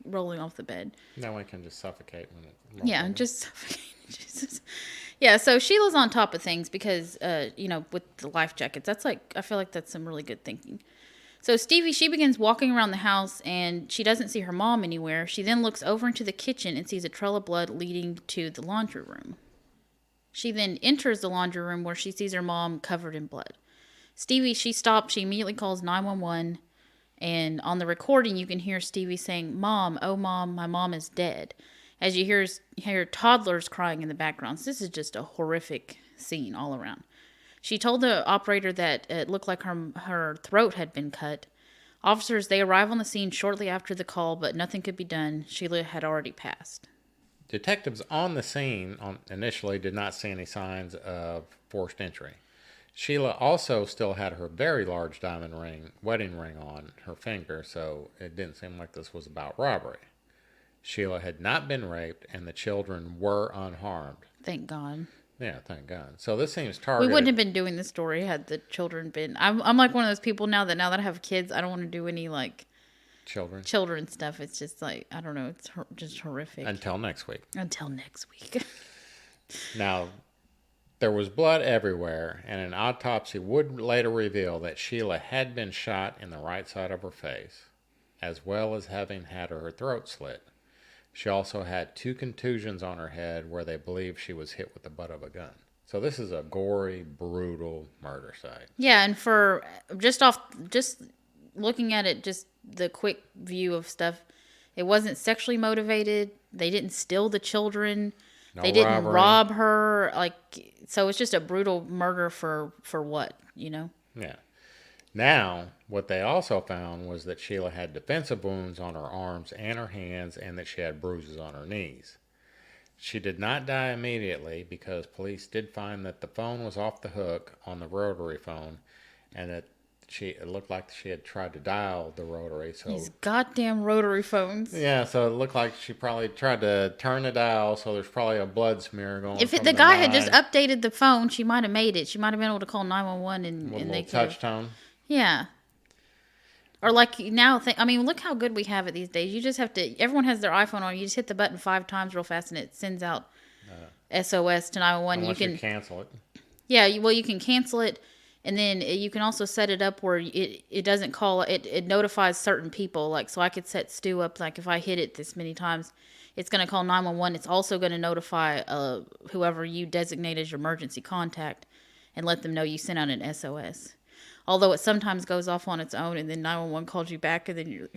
rolling off the bed.
No one can just suffocate when it rolls.
Yeah, just suffocate. Jesus. Yeah, so Sheila's on top of things because, with the life jackets. That's like, I feel like that's some really good thinking. So Stevie, she begins walking around the house, and she doesn't see her mom anywhere. She then looks over into the kitchen and sees a trail of blood leading to the laundry room. She then enters the laundry room where she sees her mom covered in blood. Stevie, she stops. She immediately calls 911, and on the recording, you can hear Stevie saying, "Mom, oh mom, my mom is dead," as you hear toddlers crying in the background. So this is just a horrific scene all around. She told the operator that it looked like her throat had been cut. Officers, they arrive on the scene shortly after the call, but nothing could be done. Sheila had already passed.
Detectives on the scene initially did not see any signs of forced entry. Sheila also still had her very large diamond wedding ring on her finger, so it didn't seem like this was about robbery. Sheila had not been raped, and the children were unharmed.
Thank God.
Yeah, thank God. So this seems targeted.
We wouldn't have been doing this story had the children been. I'm like one of those people now that I have kids, I don't want to do any like children stuff. It's just like, I don't know. It's just horrific.
Until next week. Now, there was blood everywhere, and an autopsy would later reveal that Sheila had been shot in the right side of her face, as well as having had her throat slit. She also had 2 contusions on her head where they believe she was hit with the butt of a gun. So this is a gory, brutal murder site.
Yeah, and for just looking at it, just the quick view of stuff, it wasn't sexually motivated. They didn't steal the children. They didn't rob her. Like, so it's just a brutal murder for what, Yeah.
Now, what they also found was that Sheila had defensive wounds on her arms and her hands, and that she had bruises on her knees. She did not die immediately because police did find that the phone was off the hook on the rotary phone, and that it looked like she had tried to dial the rotary. So
These goddamn rotary phones.
yeah, so it looked like she probably tried to turn the dial. So there's probably a blood smear going.
If
from
the guy had just updated the phone, she might have made it. She might have been able to call 911 and they could
touch tone.
Yeah. Or like now, I mean, look how good we have it these days. You just have to. Everyone has their iPhone on. You just hit the button 5 times real fast, and it sends out SOS to 911.
Unless you cancel it.
Yeah, you can cancel it, and then you can also set it up where it doesn't call it notifies certain people. Like, so I could set Stu up, like, if I hit it this many times, it's going to call 911. It's also going to notify whoever you designate as your emergency contact and let them know you sent out an SOS. Although it sometimes goes off on its own, and then 911 calls you back, and then you're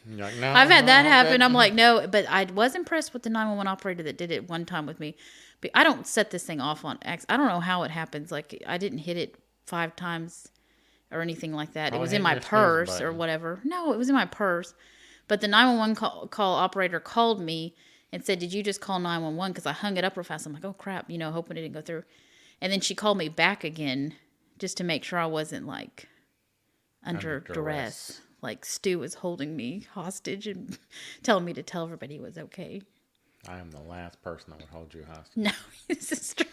like, no,
I've had that happen. I'm like, no, but I was impressed with the 911 operator that did it one time with me. But I don't set this thing off on X. I don't know how it happens. Like, I didn't hit it 5 times or anything like that. It was in my purse or whatever. No, it was in my purse. But the 911 call operator called me and said, "Did you just call 911?" Because I hung it up real fast. I'm like, oh crap, hoping it didn't go through. And then she called me back again just to make sure I wasn't like under duress. Like Stu was holding me hostage and telling me to tell everybody it was okay.
I am the last person that would hold you hostage.
No, this is true.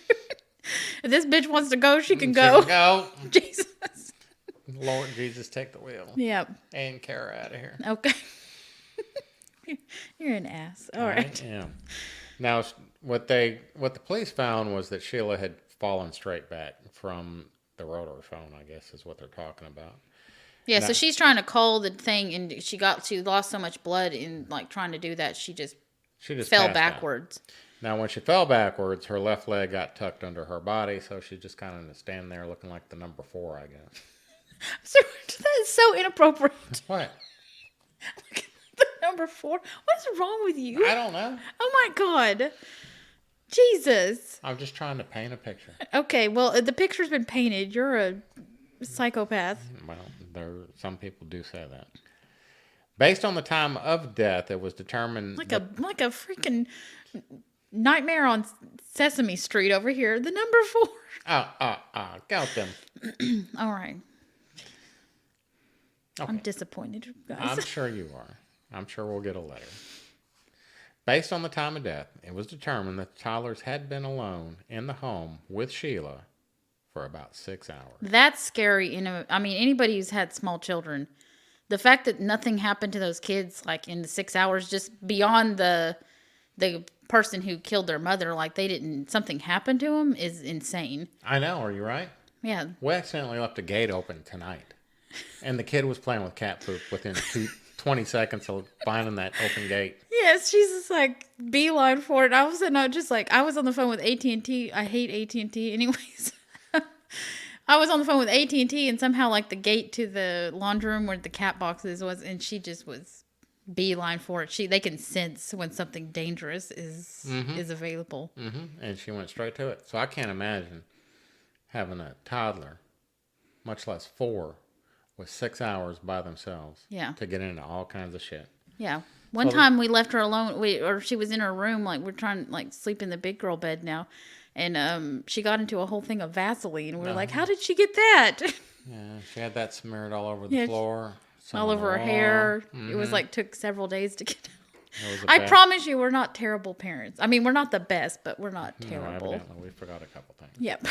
If this bitch wants to go, she can go. Jesus.
Lord Jesus, take the wheel.
Yep.
And Kara out of here.
Okay. You're an ass. All right.
Yeah. Now, what the police found was that Sheila had fallen straight back from the rotary phone, I guess is what they're talking about.
Yeah, so she's trying to call the thing, and she lost so much blood in like trying to do that, she just fell backwards.
Now, when she fell backwards, her left leg got tucked under her body, so she just kind of stand there looking like the number 4, I guess.
So, that is so inappropriate.
What?
The number 4? What's wrong with you?
I don't know.
Oh my God. Jesus.
I'm just trying to paint a picture.
Okay, well, the picture's been painted. You're a psychopath.
Well, some people do say that. Based on the time of death, it was determined
like a freaking Nightmare on Sesame Street over here. The number 4.
Count them.
All right.
Okay.
I'm disappointed, guys.
I'm sure you are. I'm sure we'll get a letter. Based on the time of death, it was determined that the toddlers had been alone in the home with Sheila for about 6 hours.
That's scary. I mean, anybody who's had small children, the fact that nothing happened to those kids, like in the 6 hours, just beyond the person who killed their mother, like something happened to them, is insane.
I know. Are you right?
Yeah.
We accidentally left a gate open tonight, and the kid was playing with cat poop within 20 seconds of finding that open gate.
Yes, she's just like beeline for it. All of a sudden, I was on the phone with AT&T. I hate AT&T anyways. I was on the phone with AT&T, and somehow like the gate to the laundry room where the cat boxes was, and she just was beeline for it. They can sense when something dangerous is available.
Mm-hmm. And she went straight to it. So I can't imagine having a toddler, much less 4, with 6 hours by themselves.
Yeah.
To get into all kinds of shit.
Yeah. One time we left her alone, or she was in her room, like we're trying to like sleep in the big girl bed now, and she got into a whole thing of Vaseline. We were like, how did she get that?
Yeah, she had that smeared all over the floor.
All over her hair.
Mm-hmm.
It was like took several days to get out. I promise you, we're not terrible parents. I mean, we're not the best, but we're not terrible.
No, evidently, we forgot a couple things.
Yep.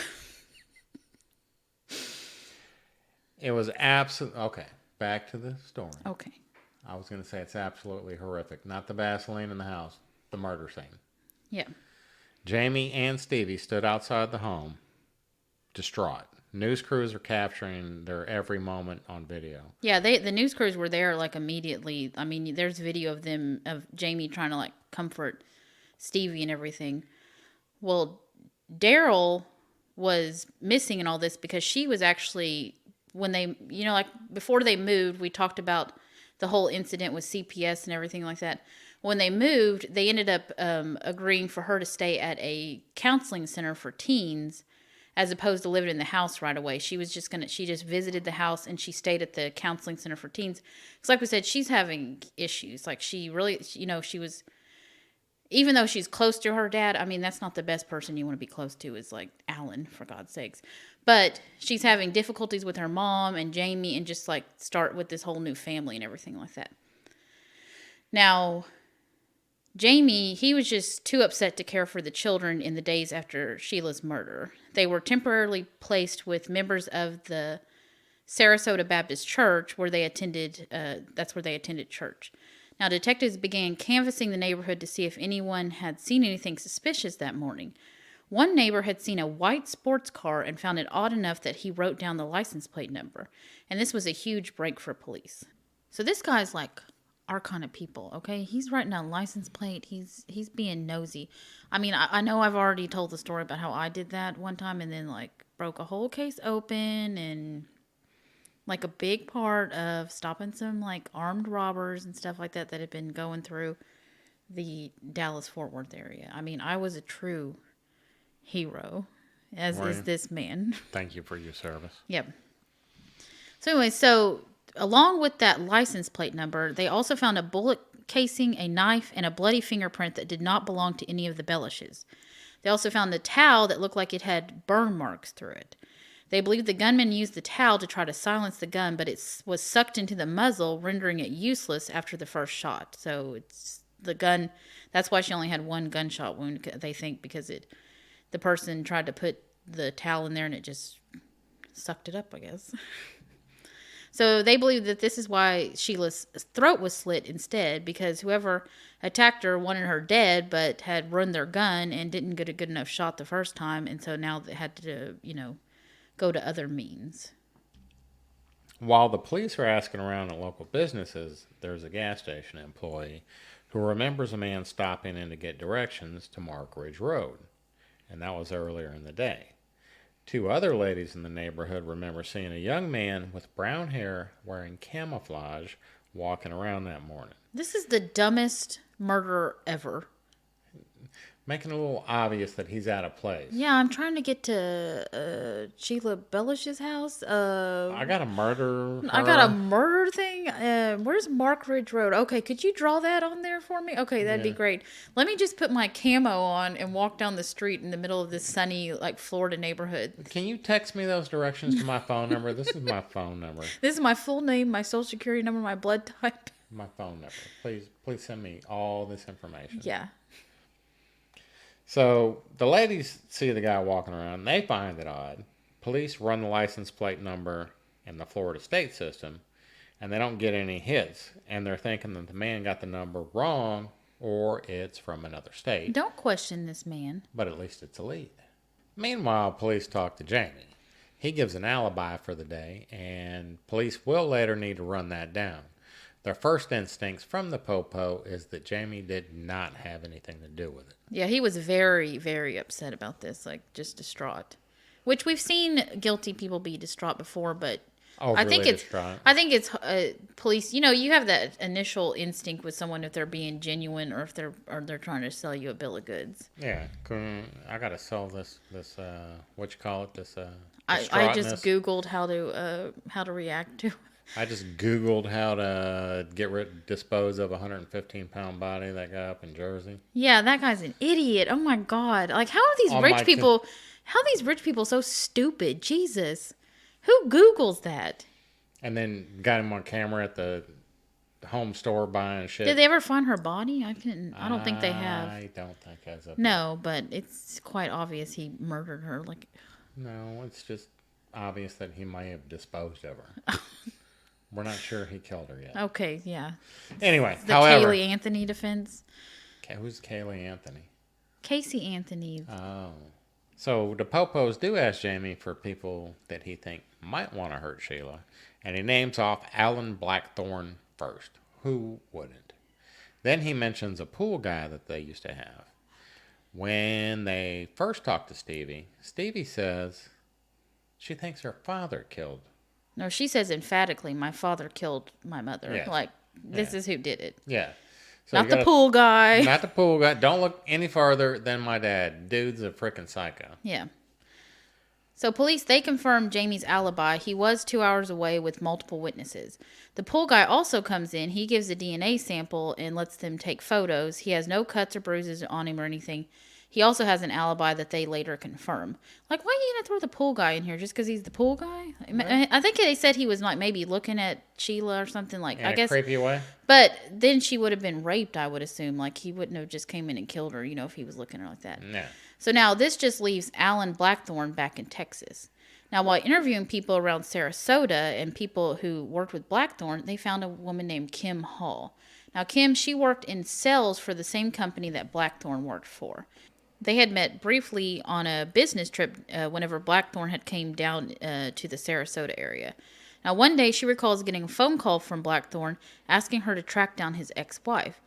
It was absolutely... Okay, back to the story.
Okay.
I was going to say it's absolutely horrific. Not the Vaseline in the house, the murder scene.
Yeah.
Jamie and Stevie stood outside the home, distraught. News crews are capturing their every moment on video.
Yeah, the news crews were there like immediately. I mean, there's video of Jamie trying to like comfort Stevie and everything. Well, Daryl was missing in all this because she was actually, when they, like before they moved, we talked about the whole incident with CPS and everything like that. When they moved, they ended up agreeing for her to stay at a counseling center for teens as opposed to living in the house right away. She just visited the house and she stayed at the counseling center for teens. Because like we said, she's having issues. Like she really, she was even though she's close to her dad, I mean, that's not the best person you want to be close to is like Alan, for God's sakes. But she's having difficulties with her mom and Jamie and just like start with this whole new family and everything like that. Now, Jamie, he was just too upset to care for the children in the days after Sheila's murder. They were temporarily placed with members of the Sarasota Baptist Church where they attended, that's where they attended church. Now, detectives began canvassing the neighborhood to see if anyone had seen anything suspicious that morning. One neighbor had seen a white sports car and found it odd enough that he wrote down the license plate number. And this was a huge break for police. So this guy's like our kind of people, okay? He's writing down license plate. He's being nosy. I mean, I know I've already told the story about how I did that one time and then like broke a whole case open and like a big part of stopping some like armed robbers and stuff like that that had been going through the Dallas-Fort Worth area. I mean, I was a true hero, as is this man.
Thank you for your service.
Yep. So anyway, along with that license plate number, they also found a bullet casing, a knife, and a bloody fingerprint that did not belong to any of the Bellushes. They also found a towel that looked like it had burn marks through it. They believe the gunman used the towel to try to silence the gun, but it was sucked into the muzzle, rendering it useless after the first shot. So it's the gun. That's why she only had one gunshot wound, they think, because the person tried to put the towel in there and it just sucked it up, I guess. So they believe that this is why Sheila's throat was slit instead, because whoever attacked her wanted her dead, but had run their gun and didn't get a good enough shot the first time, and so now they had to, go to other means.
While the police are asking around at local businesses, there's a gas station employee who remembers a man stopping in to get directions to Mark Ridge Road, and that was earlier in the day. 2 other ladies in the neighborhood remember seeing a young man with brown hair wearing camouflage walking around that morning.
This is the dumbest murder ever.
Making it a little obvious that he's out of place.
Yeah, I'm trying to get to Sheila Bellush's house.
I got a murder.
I got a murder thing. Where's Mark Ridge Road? Okay, could you draw that on there for me? Okay, that'd be great. Let me just put my camo on and walk down the street in the middle of this sunny, like, Florida neighborhood.
Can you text me those directions to my phone number? This is my phone number.
This is my full name, my social security number, my blood type.
My phone number. Please send me all this information.
Yeah.
So the ladies see the guy walking around. They find it odd. Police run the license plate number in the Florida state system, and they don't get any hits. And they're thinking that the man got the number wrong, or it's from another state.
Don't question this man.
But at least it's a lead. Meanwhile, police talk to Jamie. He gives an alibi for the day, and police will later need to run that down. Their first instincts from the popo is that Jamie did not have anything to do with it.
Yeah, he was very, very upset about this, like just distraught. Which we've seen guilty people be distraught before, but I think it's police. You have that initial instinct with someone if they're being genuine or if they're trying to sell you a bill of goods.
Yeah, I gotta sell this what you call it, this.
I just Googled how to react to.
I just Googled how to dispose of a 115-pound body that got up in Jersey.
Yeah, that guy's an idiot. Oh my God! Like, how are these rich people? How are these rich people so stupid? Jesus, who Googles that?
And then got him on camera at the home store buying shit.
Did they ever find her body? I don't think they have.
I don't think as of
No, but it's quite obvious he murdered her. Like,
no, it's just obvious that he may have disposed of her. We're not sure he killed her yet.
Okay, yeah.
Anyway,
the Kaylee Anthony defense.
Who's Kaylee Anthony?
Casey Anthony.
Oh. So the popos do ask Jamie for people that he think might want to hurt Sheila, and he names off Alan Blackthorne first. Who wouldn't? Then he mentions a pool guy that they used to have. When they first talk to Stevie says she thinks her father killed.
No, she says emphatically, my father killed my mother.
Yeah.
Like, this is who did it.
Yeah. So
not the pool guy.
Not the pool guy. Don't look any farther than my dad. Dude's a freaking psycho.
Yeah. So police, they confirmed Jamie's alibi. He was 2 hours away with multiple witnesses. The pool guy also comes in. He gives a DNA sample and lets them take photos. He has no cuts or bruises on him or anything. He also has an alibi that they later confirm. Like, why are you going to throw the pool guy in here just because he's the pool guy? I think they said he was like maybe looking at Sheila or something. Like,
in
I guess.
a creepy way?
But then she would have been raped, I would assume. Like, he wouldn't have just came in and killed her, if he was looking at her like that.
No.
So now this just leaves Alan Blackthorne back in Texas. Now, while interviewing people around Sarasota and people who worked with Blackthorne, they found a woman named Kim Hall. Now, Kim, she worked in sales for the same company that Blackthorne worked for. They had met briefly on a business trip whenever Blackthorne had came down to the Sarasota area. Now, one day she recalls getting a phone call from Blackthorne asking her to track down his ex-wife.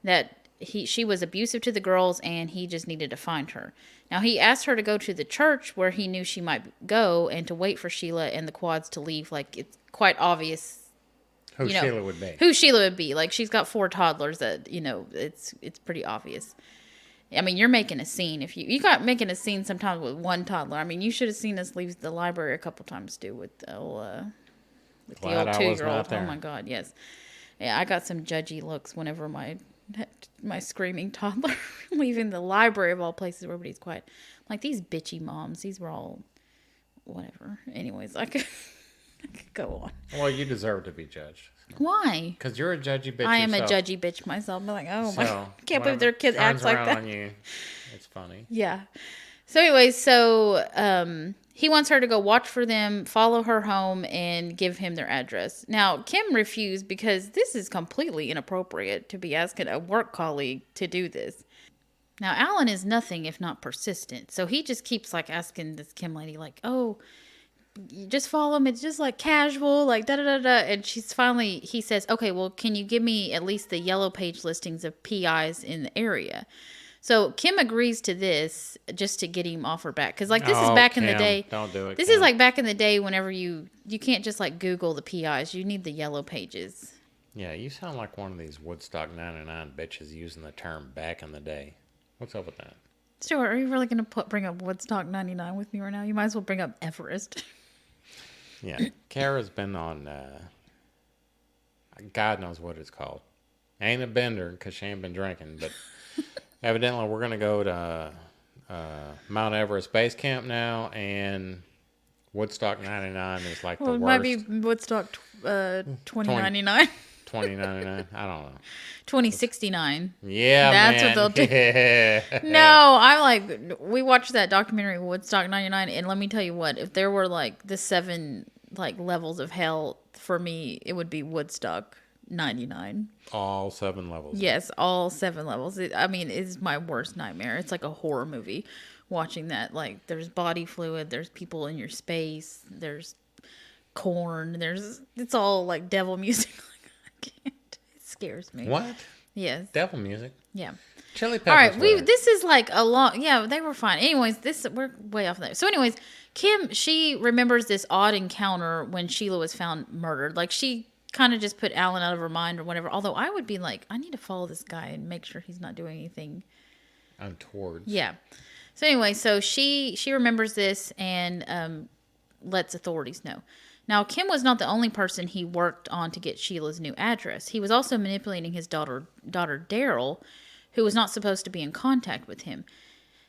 That she was abusive to the girls and he just needed to find her. Now, he asked her to go to the church where he knew she might go and to wait for Sheila and the quads to leave. Like, it's quite obvious
Who Sheila would be.
Who Sheila would be. Like, she's got 4 toddlers that, it's pretty obvious. I mean, you're making a scene. If you got making a scene sometimes with one toddler. I mean, you should have seen us leave the library a couple times too with the old 2-year-old. Oh my God, yes. Yeah, I got some judgy looks whenever my screaming toddler leaving the library of all places where everybody's quiet. I'm like, these bitchy moms. These were all whatever. Anyways, I could go on.
Well, you deserve to be judged.
Why?
Because you're a judgy bitch
I am
yourself.
a judgy bitch myself. I'm like, oh my, I can't believe their kids act like that.
On you, it's funny.
Yeah. So anyways, he wants her to go watch for them, follow her home, and give him their address. Now, Kim refused because this is completely inappropriate to be asking a work colleague to do this. Now, Alan is nothing if not persistent. So he just keeps like asking this Kim lady, like, oh, you just follow him. It's just like casual, like da-da-da-da. And he says, okay, well, can you give me at least the yellow page listings of PIs in the area? So Kim agrees to this just to get him off her back. Because like this is back in the day.
Don't do it.
This is like back in the day whenever you can't just like Google the PIs. You need the yellow pages.
Yeah, you sound like one of these Woodstock 99 bitches using the term back in the day. What's up with that?
Stuart, are you really going to bring up Woodstock 99 with me right now? You might as well bring up Everest.
Yeah, Kara's been on, God knows what it's called. Ain't a bender because she ain't been drinking, but evidently we're going to go to Mount Everest Base Camp now, and Woodstock 99 is like the worst.
It might be Woodstock 2099.
2099? I don't know.
2069.
Yeah,
that's
man.
What they'll do.
Yeah.
No, I'm like, we watched that documentary Woodstock 99, and let me tell you what, if there were like the 7 like levels of hell for me, it would be Woodstock 99.
All 7 levels.
Yes, all 7 levels. It's my worst nightmare. It's like a horror movie watching that. Like, there's body fluid, there's people in your space, there's corn, it's all like devil music. I can't. It scares me.
What?
Yes.
Devil music.
Yeah.
Chili peppers.
All right, this is like a long. Yeah, they were fine. Anyways, we're way off there. So, anyways, Kim, she remembers this odd encounter when Sheila was found murdered. Like, she kind of just put Alan out of her mind or whatever. Although I would be like, I need to follow this guy and make sure he's not doing anything
untoward.
Yeah. So anyway, so she remembers this and lets authorities know. Now, Kim was not the only person he worked on to get Sheila's new address. He was also manipulating his daughter Daryl, who was not supposed to be in contact with him.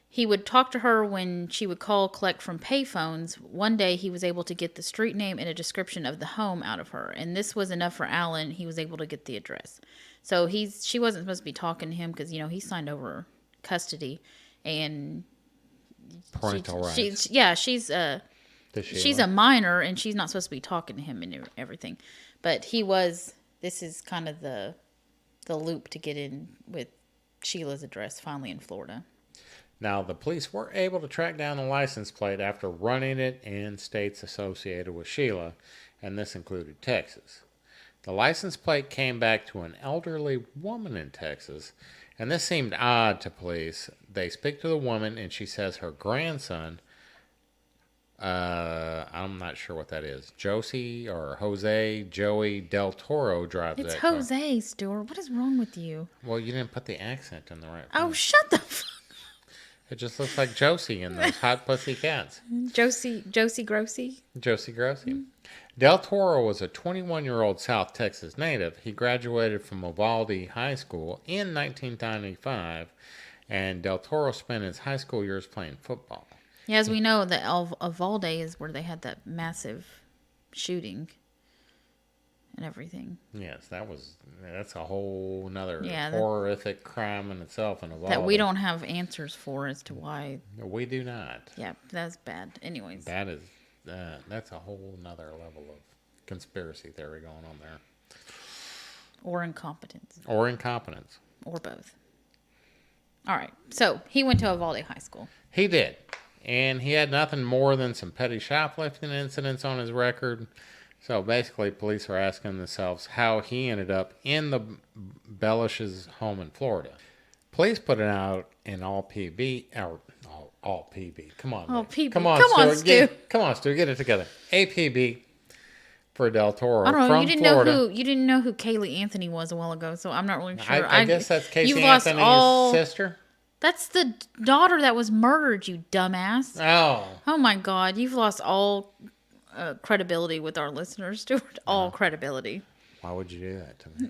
He would talk to her when she would collect from payphones. One day, he was able to get the street name and a description of the home out of her, and this was enough for Alan. He was able to get the address. So she wasn't supposed to be talking to him because he signed over custody and
parental rights.
She's a minor and she's not supposed to be talking to him and everything. But this is kind of the loop to get in with Sheila's address finally in Florida.
Now, the police were able to track down the license plate after running it in states associated with Sheila, and this included Texas. The license plate came back to an elderly woman in Texas, and this seemed odd to police. They speak to the woman, and she says her grandson, I'm not sure what that is, Joey Del Toro drives that car.
It's Jose, Stuart. What is wrong with you?
Well, you didn't put the accent in the right
place. Oh, shut the fuck up.
It just looks like Josie in those Hot Pussy Cats.
Josie Grossi.
Josie Grossi. Del Toro was a 21-year-old South Texas native. He graduated from Uvalde High School in 1995, and Del Toro spent his high school years playing football.
Yeah, as we know, the Uvalde is where they had that massive shooting and everything.
Yes, that's a whole nother horrific crime in itself in Uvalde.
That we don't have answers for as to why.
We do not.
Yeah, that's bad. Anyways.
That's a whole nother level of conspiracy theory going on there.
Or incompetence.
Or incompetence.
Or both. All right. So he went to Uvalde High School.
He did. And he had nothing more than some petty shoplifting incidents on his record. So basically, police are asking themselves how he ended up in the Bellush's home in Florida. Police put it out in all PB, or all PB. Come on,
all PB.
Come on, Stu. Come on, Stu. Get it together. APB for Del Toro.
I don't know.
From Florida.
You didn't know who Kaylee Anthony was a while ago, so I'm not really sure.
I guess that's Casey Anthony's sister.
That's the daughter that was murdered, you dumbass. Oh my God. You've lost all credibility with our listeners, Stuart. All credibility.
Why would you do that to me?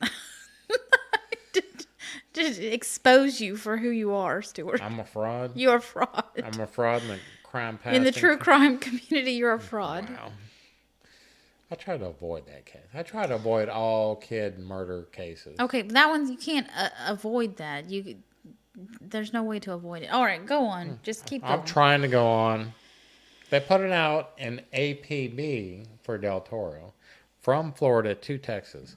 to expose you for who you are, Stuart.
I'm a fraud?
You're a fraud.
I'm a fraud in the crime past.
In the true crime community, you're a fraud.
Wow. I try to avoid that case. I try to avoid all kid murder cases.
Okay, but that one, you can't avoid that. There's no way to avoid it. All right, go on. Just keep going.
I'm trying to go on. They put it out in APB for Del Toro from Florida to Texas.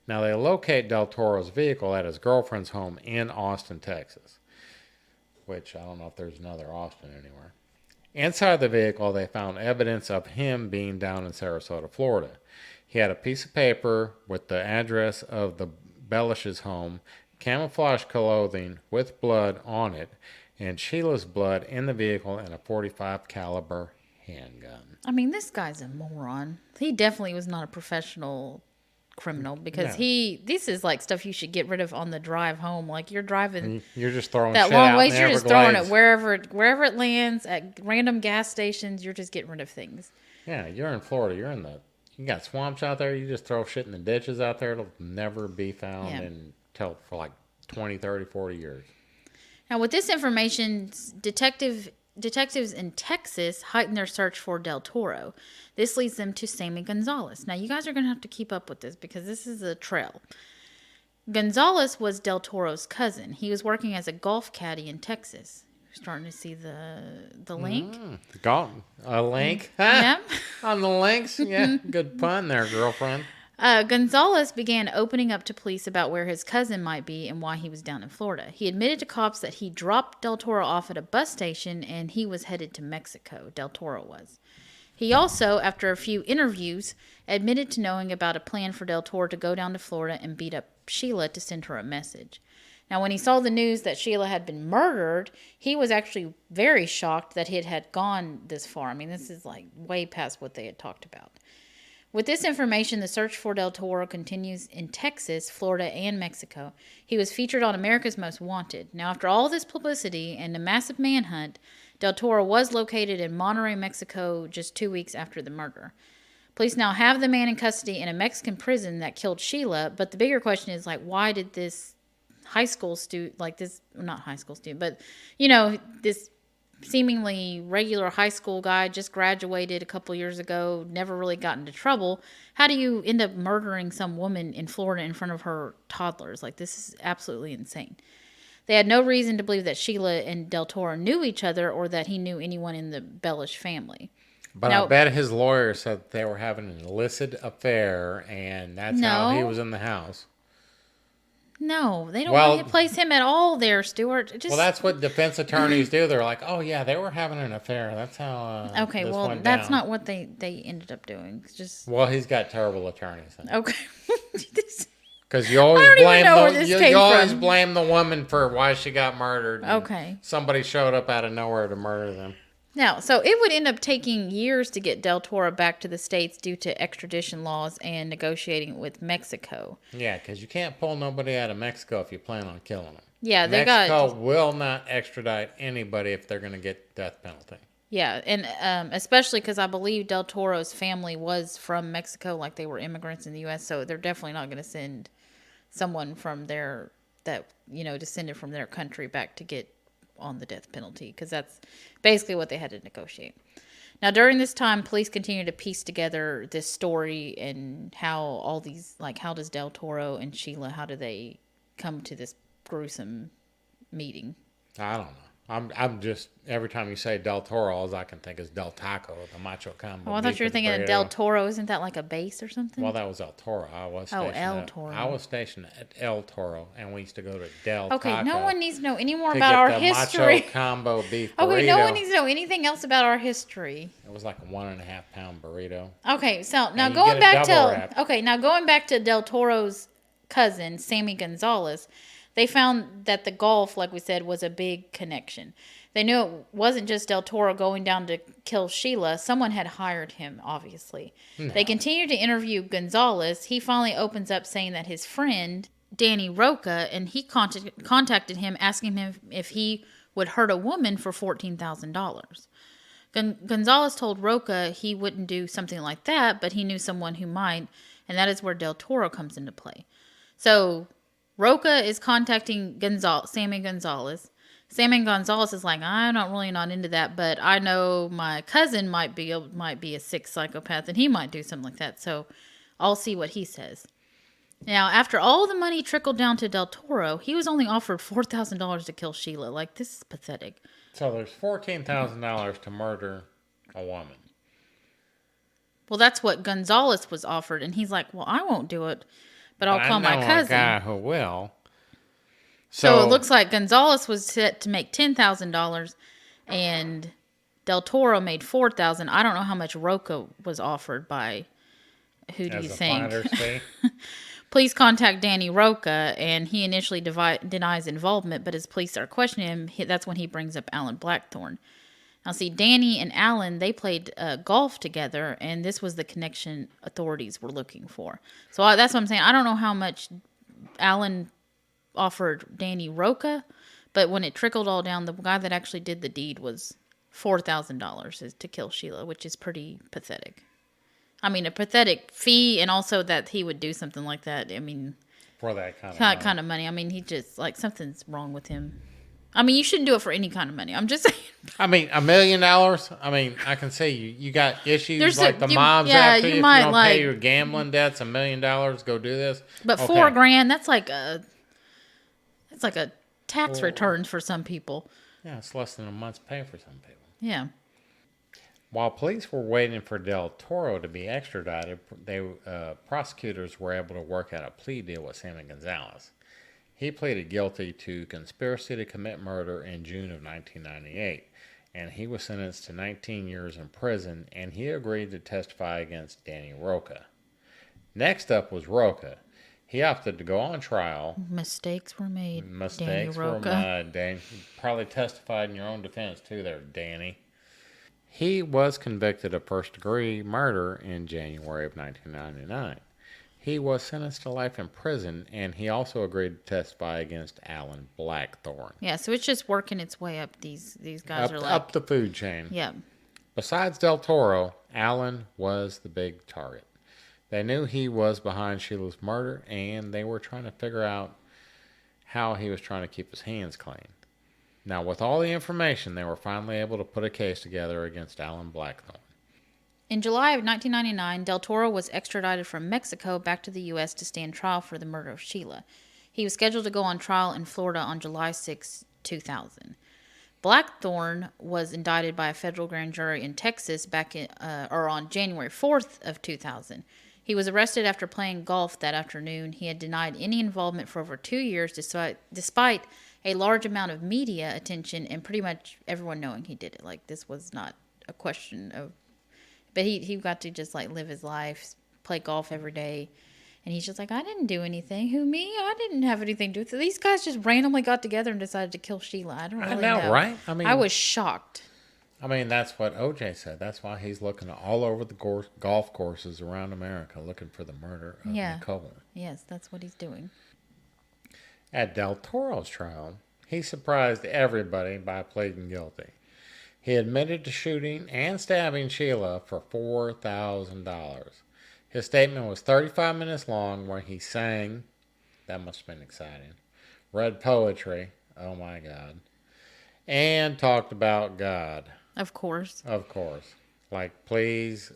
Now, they locate Del Toro's vehicle at his girlfriend's home in Austin, Texas, which I don't know if there's another Austin anywhere. Inside the vehicle, they found evidence of him being down in Sarasota, Florida. He had a piece of paper with the address of the Bellush's home, camouflage clothing with blood on it, and Sheila's blood in the vehicle, and a .45 caliber handgun.
I mean, this guy's a moron. He definitely was not a professional criminal because this is like stuff you should get rid of on the drive home. Like you're driving,
you're just throwing
that
shit
long
out
ways. You're just throwing it wherever it lands at random gas stations. You're just getting rid of things.
Yeah, you're in Florida. You got swamps out there. You just throw shit in the ditches out there. It'll never be found until for like 20, 30, 40 years.
Now, with this information, detectives in Texas heightened their search for Del Toro. This leads them to Sammy Gonzalez. Now, you guys are going to have to keep up with this because this is a trail. Gonzalez was Del Toro's cousin. He was working as a golf caddy in Texas. You're starting to see the link.
A link?
Yeah.
On the links? Yeah, good pun there, girlfriend.
Gonzalez began opening up to police about where his cousin might be and why he was down in Florida. He admitted to cops that he dropped Del Toro off at a bus station and he was headed to Mexico. Del Toro was. He also, after a few interviews, admitted to knowing about a plan for Del Toro to go down to Florida and beat up Sheila to send her a message. Now, when he saw the news that Sheila had been murdered, he was actually very shocked that it had gone this far. I mean, this is like way past what they had talked about. With this information, the search for Del Toro continues in Texas, Florida, and Mexico. He was featured on America's Most Wanted. Now, after all this publicity and a massive manhunt, Del Toro was located in Monterrey, Mexico, just 2 weeks after the murder. Police now have the man in custody in a Mexican prison that killed Sheila, but the bigger question is, like, why did this high school student, like this, not high school student, but, this seemingly regular high school guy, just graduated a couple years ago, never really got into trouble. How do you end up murdering some woman in Florida in front of her toddlers? Like, this is absolutely insane. They had no reason to believe that Sheila and Del Toro knew each other or that he knew anyone in the Bellush family.
But I bet his lawyer said they were having an illicit affair, and that's how he was in the house.
No, they don't want to place him at all there, Stuart.
That's what defense attorneys do. They're like, oh, yeah, they were having an affair. That's how
okay,
this
well,
went
that's
down.
not what they ended up doing.
Well, he's got terrible attorneys.
Okay.
Because you always blame the woman for why she got murdered.
Okay.
Somebody showed up out of nowhere to murder them.
Now, so it would end up taking years to get Del Toro back to the States due to extradition laws and negotiating with Mexico.
Yeah, because you can't pull nobody out of Mexico if you plan on killing them.
Yeah, they
Mexico
got.
will not extradite anybody if they're going to get death penalty.
Yeah, and especially because I believe Del Toro's family was from Mexico, like they were immigrants in the U.S., so they're definitely not going to send someone from their that descended from their country back to get on the death penalty, because that's basically what they had to negotiate. Now, during this time, police continue to piece together this story and how all these, like, how does Del Toro and Sheila, how do they come to this gruesome meeting?
I don't know. I'm just, every time you say Del Toro, all I can think is Del Taco, the Macho Combo.
Oh, I thought you were thinking of Del Toro. Isn't that like a base or something?
Well, that was El Toro.
El Toro.
I was stationed at El Toro, and we used to go to Del
Okay,
Taco.
no one needs to know any more about our history.
Macho Combo beef burrito.
Okay, no one needs to know anything else about our history.
It was like a 1.5 pound burrito.
Okay, so now going back to Del Toro's cousin, Sammy Gonzalez. They found that the golf, like we said, was a big connection. They knew it wasn't just Del Toro going down to kill Sheila. Someone had hired him, obviously. No. They continued to interview Gonzalez. He finally opens up saying that his friend, Danny Roca, and he contacted him asking him if he would hurt a woman for $14,000. Gonzalez told Roca he wouldn't do something like that, but he knew someone who might, and that is where Del Toro comes into play. So Roca is contacting Sammy Gonzalez. Sammy Gonzalez is like, I'm not into that, but I know my cousin might be a sick psychopath, and he might do something like that. So I'll see what he says. Now, after all the money trickled down to Del Toro, he was only offered $4,000 to kill Sheila. Like, this is pathetic.
So there's $14,000 to murder a woman.
Well, that's what Gonzalez was offered, and he's like, well, I won't do it, but I'll call my cousin.
A guy who will.
So it looks like Gonzalez was set to make $10,000, and Del Toro made $4,000. I don't know how much Roca was offered by. Who do you think? Police contact Danny Roca, and he initially denies involvement, but as police start questioning him, that's when he brings up Alan Blackthorne. Now, see, Danny and Alan, they played golf together, and this was the connection authorities were looking for. So that's what I'm saying. I don't know how much Alan offered Danny Roca, but when it trickled all down, the guy that actually did the deed was $4,000 to kill Sheila, which is pretty pathetic. I mean, a pathetic fee, and also that he would do something like that. I mean,
for that
kind of money. I mean, he just, like, something's wrong with him. I mean, you shouldn't do it for any kind of money. I'm just saying.
I mean, $1 million. I mean, I can see you got issues the mom's after you. If you don't pay your gambling debts, $1 million, go do this.
But $4,000, that's like a tax return for some people.
Yeah, it's less than a month's pay for some people.
Yeah.
While police were waiting for Del Toro to be extradited, prosecutors were able to work out a plea deal with Sammy Gonzalez. He pleaded guilty to conspiracy to commit murder in June of 1998, and he was sentenced to 19 years in prison, and he agreed to testify against Danny Roca. Next up was Roca. He opted to go on trial.
Mistakes were made.
Mistakes were made. Danny, you probably testified in your own defense too there, Danny. He was convicted of first-degree murder in January of 1999. He was sentenced to life in prison, and he also agreed to testify against Alan Blackthorne.
Yeah, so it's just working its way up. These guys are like
up the food chain.
Yeah.
Besides Del Toro, Alan was the big target. They knew he was behind Sheila's murder, and they were trying to figure out how he was trying to keep his hands clean. Now, with all the information, they were finally able to put a case together against Alan Blackthorne.
In July of 1999, Del Toro was extradited from Mexico back to the U.S. to stand trial for the murder of Sheila. He was scheduled to go on trial in Florida on July 6, 2000. Blackthorne was indicted by a federal grand jury in Texas on January 4th of 2000. He was arrested after playing golf that afternoon. He had denied any involvement for over 2 years, despite a large amount of media attention and pretty much everyone knowing he did it. Like, this was not a question of... But he got to just, like, live his life, play golf every day. And he's just like, I didn't do anything. Who, me? I didn't have anything to do with it. These guys just randomly got together and decided to kill Sheila. I don't really know.
Right? I mean,
I was shocked.
I mean, that's what OJ said. That's why he's looking all over the golf courses around America looking for the murder of Nicole.
Yes, that's what he's doing.
At Del Toro's trial, he surprised everybody by pleading guilty. He admitted to shooting and stabbing Sheila for $4,000. His statement was 35 minutes long, where he sang, that must have been exciting, read poetry, oh my God, and talked about God.
Of course.
Of course. Like, please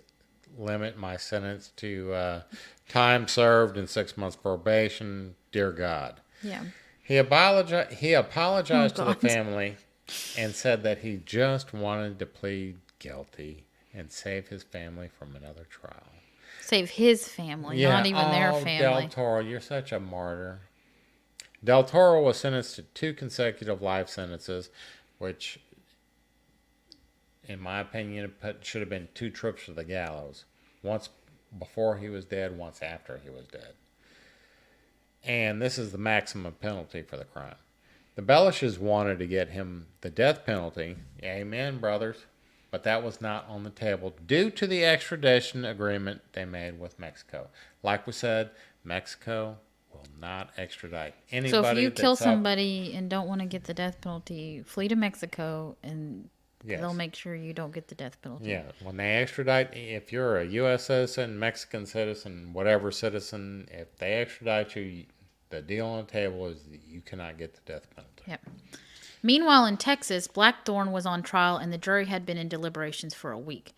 limit my sentence to time served and 6 months probation, dear God.
Yeah.
He apologized to the family and said that he just wanted to plead guilty and save his family from another trial.
Save his family, not even their family.
Del Toro, you're such a martyr. Del Toro was sentenced to 2 consecutive life sentences, which, in my opinion, should have been 2 trips to the gallows. Once before he was dead, once after he was dead. And this is the maximum penalty for the crime. The Bellushes wanted to get him the death penalty. Amen, brothers. But that was not on the table due to the extradition agreement they made with Mexico. Like we said, Mexico will not extradite anybody.
So if you kill somebody and don't want to get the death penalty, flee to Mexico and they'll make sure you don't get the death penalty.
Yeah, when they extradite, if you're a U.S. citizen, Mexican citizen, whatever citizen, if they extradite you, the deal on the table is that you cannot get the death penalty.
Yep. Meanwhile, in Texas, Blackthorne was on trial and the jury had been in deliberations for a week.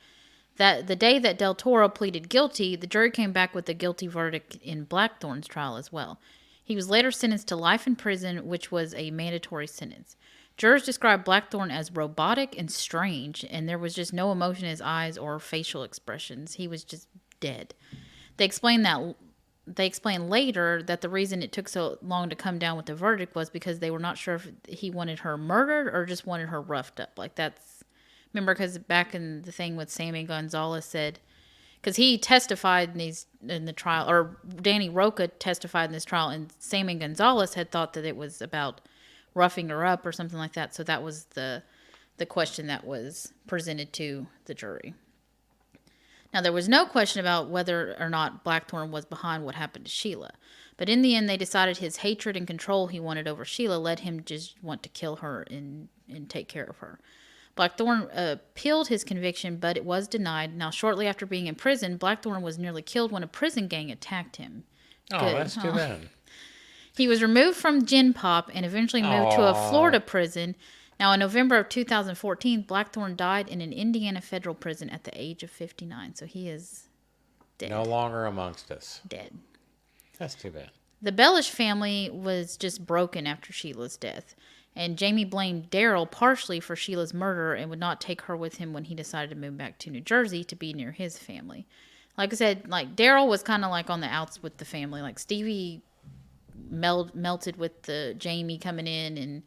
The day that Del Toro pleaded guilty, the jury came back with a guilty verdict in Blackthorne's trial as well. He was later sentenced to life in prison, which was a mandatory sentence. Jurors described Blackthorne as robotic and strange, and there was just no emotion in his eyes or facial expressions. He was just dead. They explained later that the reason it took so long to come down with the verdict was because they were not sure if he wanted her murdered or just wanted her roughed up. Like, that's, remember, because back in the thing with Sammy Gonzalez said, because he testified in the trial, or Danny Roca testified in this trial, and Sammy Gonzalez had thought that it was about roughing her up or something like that. So that was the question that was presented to the jury. Now, there was no question about whether or not Blackthorne was behind what happened to Sheila. But in the end, they decided his hatred and control he wanted over Sheila led him just want to kill her and take care of her. Blackthorne appealed his conviction, but it was denied. Now, shortly after being in prison, Blackthorne was nearly killed when a prison gang attacked him.
Oh, that's too bad.
He was removed from Gin Pop and eventually moved to a Florida prison. Now, in November of 2014, Blackthorne died in an Indiana federal prison at the age of 59. So he is dead.
No longer amongst us.
Dead.
That's too bad.
The Bellush family was just broken after Sheila's death. And Jamie blamed Daryl partially for Sheila's murder and would not take her with him when he decided to move back to New Jersey to be near his family. Like I said, like Daryl was kind of like on the outs with the family. Like Stevie melted with the Jamie coming in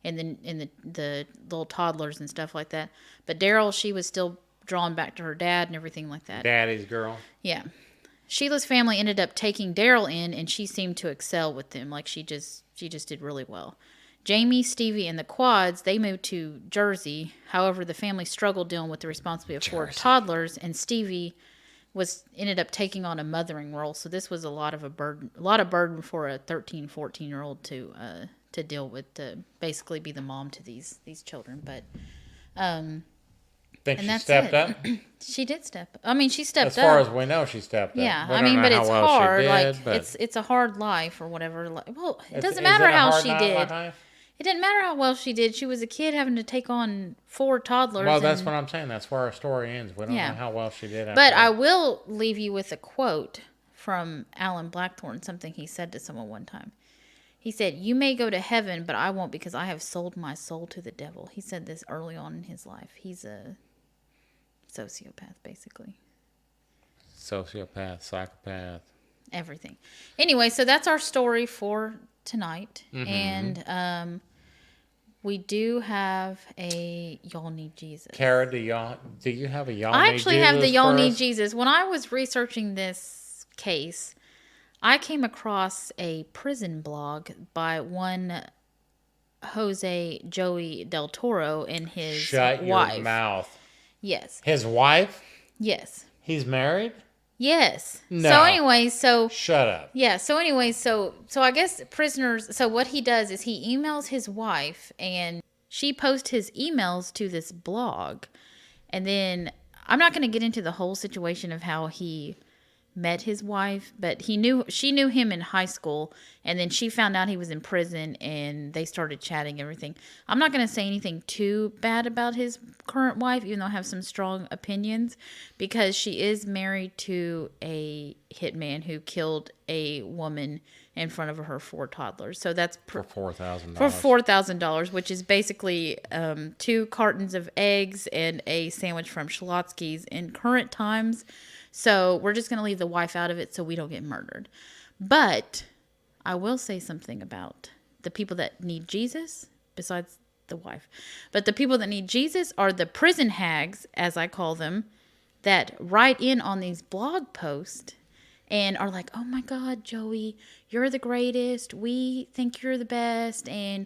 and the little toddlers and stuff like that. But Daryl, she was still drawn back to her dad and everything like that.
Daddy's girl.
Yeah. Sheila's family ended up taking Daryl in, and she seemed to excel with them. Like she just did really well. Jamie, Stevie, and the Quads, they moved to Jersey. However, the family struggled dealing with the responsibility of 4 toddlers, and Stevie ended up taking on a mothering role. So this was a lot of burden for a 13, 14-year-old to deal with, to basically be the mom to these children. But
think she stepped up?
She did step up. I mean, she stepped up.
As far as we know, she stepped up.
Yeah, I mean, but it's hard. It's a hard life or whatever. Well, it doesn't matter how she did. It didn't matter how well she did. She was a kid having to take on 4 toddlers.
Well, that's what I'm saying. That's where our story ends. We don't know how well she did.
But I will leave you with a quote from Alan Blackthorne, something he said to someone one time. He said, "You may go to heaven, but I won't, because I have sold my soul to the devil." He said this early on in his life. He's a sociopath, basically.
Sociopath, psychopath.
Everything. Anyway, so that's our story for tonight.
Mm-hmm.
And we do have a Y'all Need Jesus.
Kara, do you have a Y'all Need Jesus?
I actually have the Y'all Need Jesus. When I was researching this case, I came across a prison blog by one Jose Joey Del Toro and his wife.
Shut your mouth.
Yes.
His wife?
Yes.
He's married?
Yes.
No.
So anyway, so
Shut up.
yeah. So anyway, so I guess prisoners. So what he does is he emails his wife, and she posts his emails to this blog, and then I'm not going to get into the whole situation of how he met his wife, but she knew him in high school, and then she found out he was in prison, and they started chatting and everything. I'm not going to say anything too bad about his current wife, even though I have some strong opinions, because she is married to a hitman who killed a woman in front of her 4 toddlers. So that's
For $4,000.
for $4,000, which is basically 2 cartons of eggs and a sandwich from Schlotsky's in current times. So we're just going to leave the wife out of it so we don't get murdered. But I will say something about the people that need Jesus, besides the wife. But the people that need Jesus are the prison hags, as I call them, that write in on these blog posts and are like, oh my God, Joey, you're the greatest. We think you're the best. And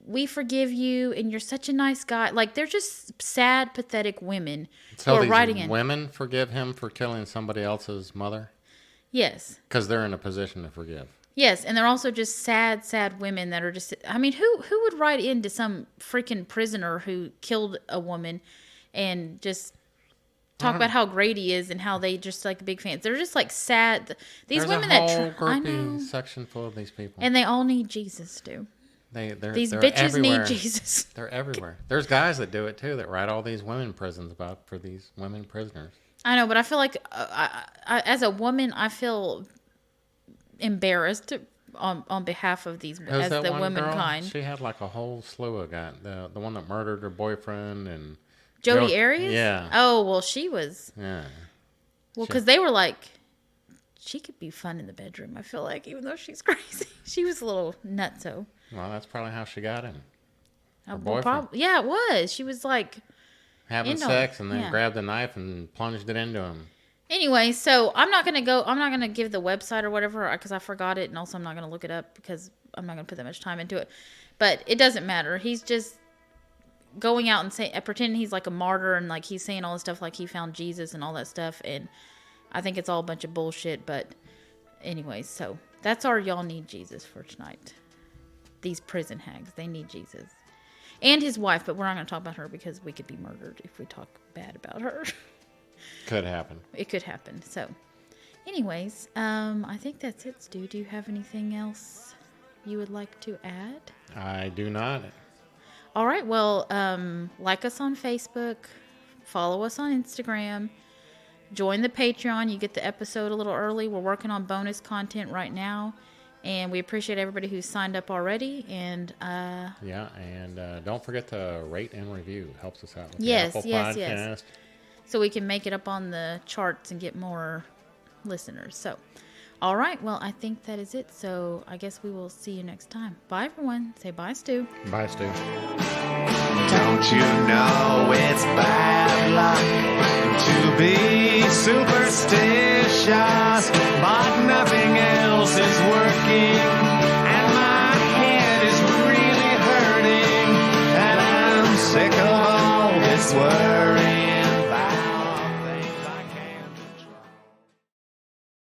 we forgive you. And you're such a nice guy. Like, they're just sad, pathetic women
So
who are
these
writing in.
women forgive him for killing somebody else's mother?
Yes.
Because they're in a position to forgive.
Yes, and they're also just sad, sad women that are just. I mean, who would write into some freaking prisoner who killed a woman, and just talk about how great he is and how they just like big fans? They're just like sad. These
There's
women
a whole
that I know,
groupie section full of these people,
and they all need Jesus, too. These
they're
bitches
everywhere.
need Jesus.
They're everywhere. There's guys that do it too, that write all these women prisons about for these women prisoners.
I know, but I feel like I, as a woman, I feel embarrassed on behalf of these
Who's
as
that
the
one
womankind.
girl? She had like a whole slew of guys. The one that murdered her boyfriend and
Jodi Arias?
Yeah.
Oh, well, she was.
Yeah.
Well, because they were like, she could be fun in the bedroom, I feel like, even though she's crazy. She was a little nutso.
Well, that's probably how she got in. Her
Well,
boyfriend.
yeah, it was. She was like,
Having sex and then grabbed a knife and plunged it into him.
Anyway, so I'm not gonna give the website or whatever because I forgot it, and also I'm not gonna look it up because I'm not gonna put that much time into it. But it doesn't matter. He's just going out and saying, pretending he's like a martyr, and like he's saying all this stuff like he found Jesus and all that stuff, and I think it's all a bunch of bullshit. But anyways, so that's our y'all need Jesus for tonight. These prison hags, they need Jesus. And his wife, but we're not going to talk about her because we could be murdered if we talk bad about her.
Could happen.
It could happen. So, anyways, I think that's it, Stu. Do you have anything else you would like to add?
I do not.
All right. Well, like us on Facebook, follow us on Instagram, join the Patreon. You get the episode a little early. We're working on bonus content right now. And we appreciate everybody who's signed up already. And
don't forget to rate and review. Helps us out with
yes,
the Apple
yes,
Podcast.
yes. So we can make it up on the charts and get more listeners. So, all right. Well, I think that is it. So I guess we will see you next time. Bye, everyone. Say bye, Stu.
Bye, Stu.
Don't you know it's bad luck to be superstitious, but nothing else is working, and my head is really hurting, and I'm sick of all this work.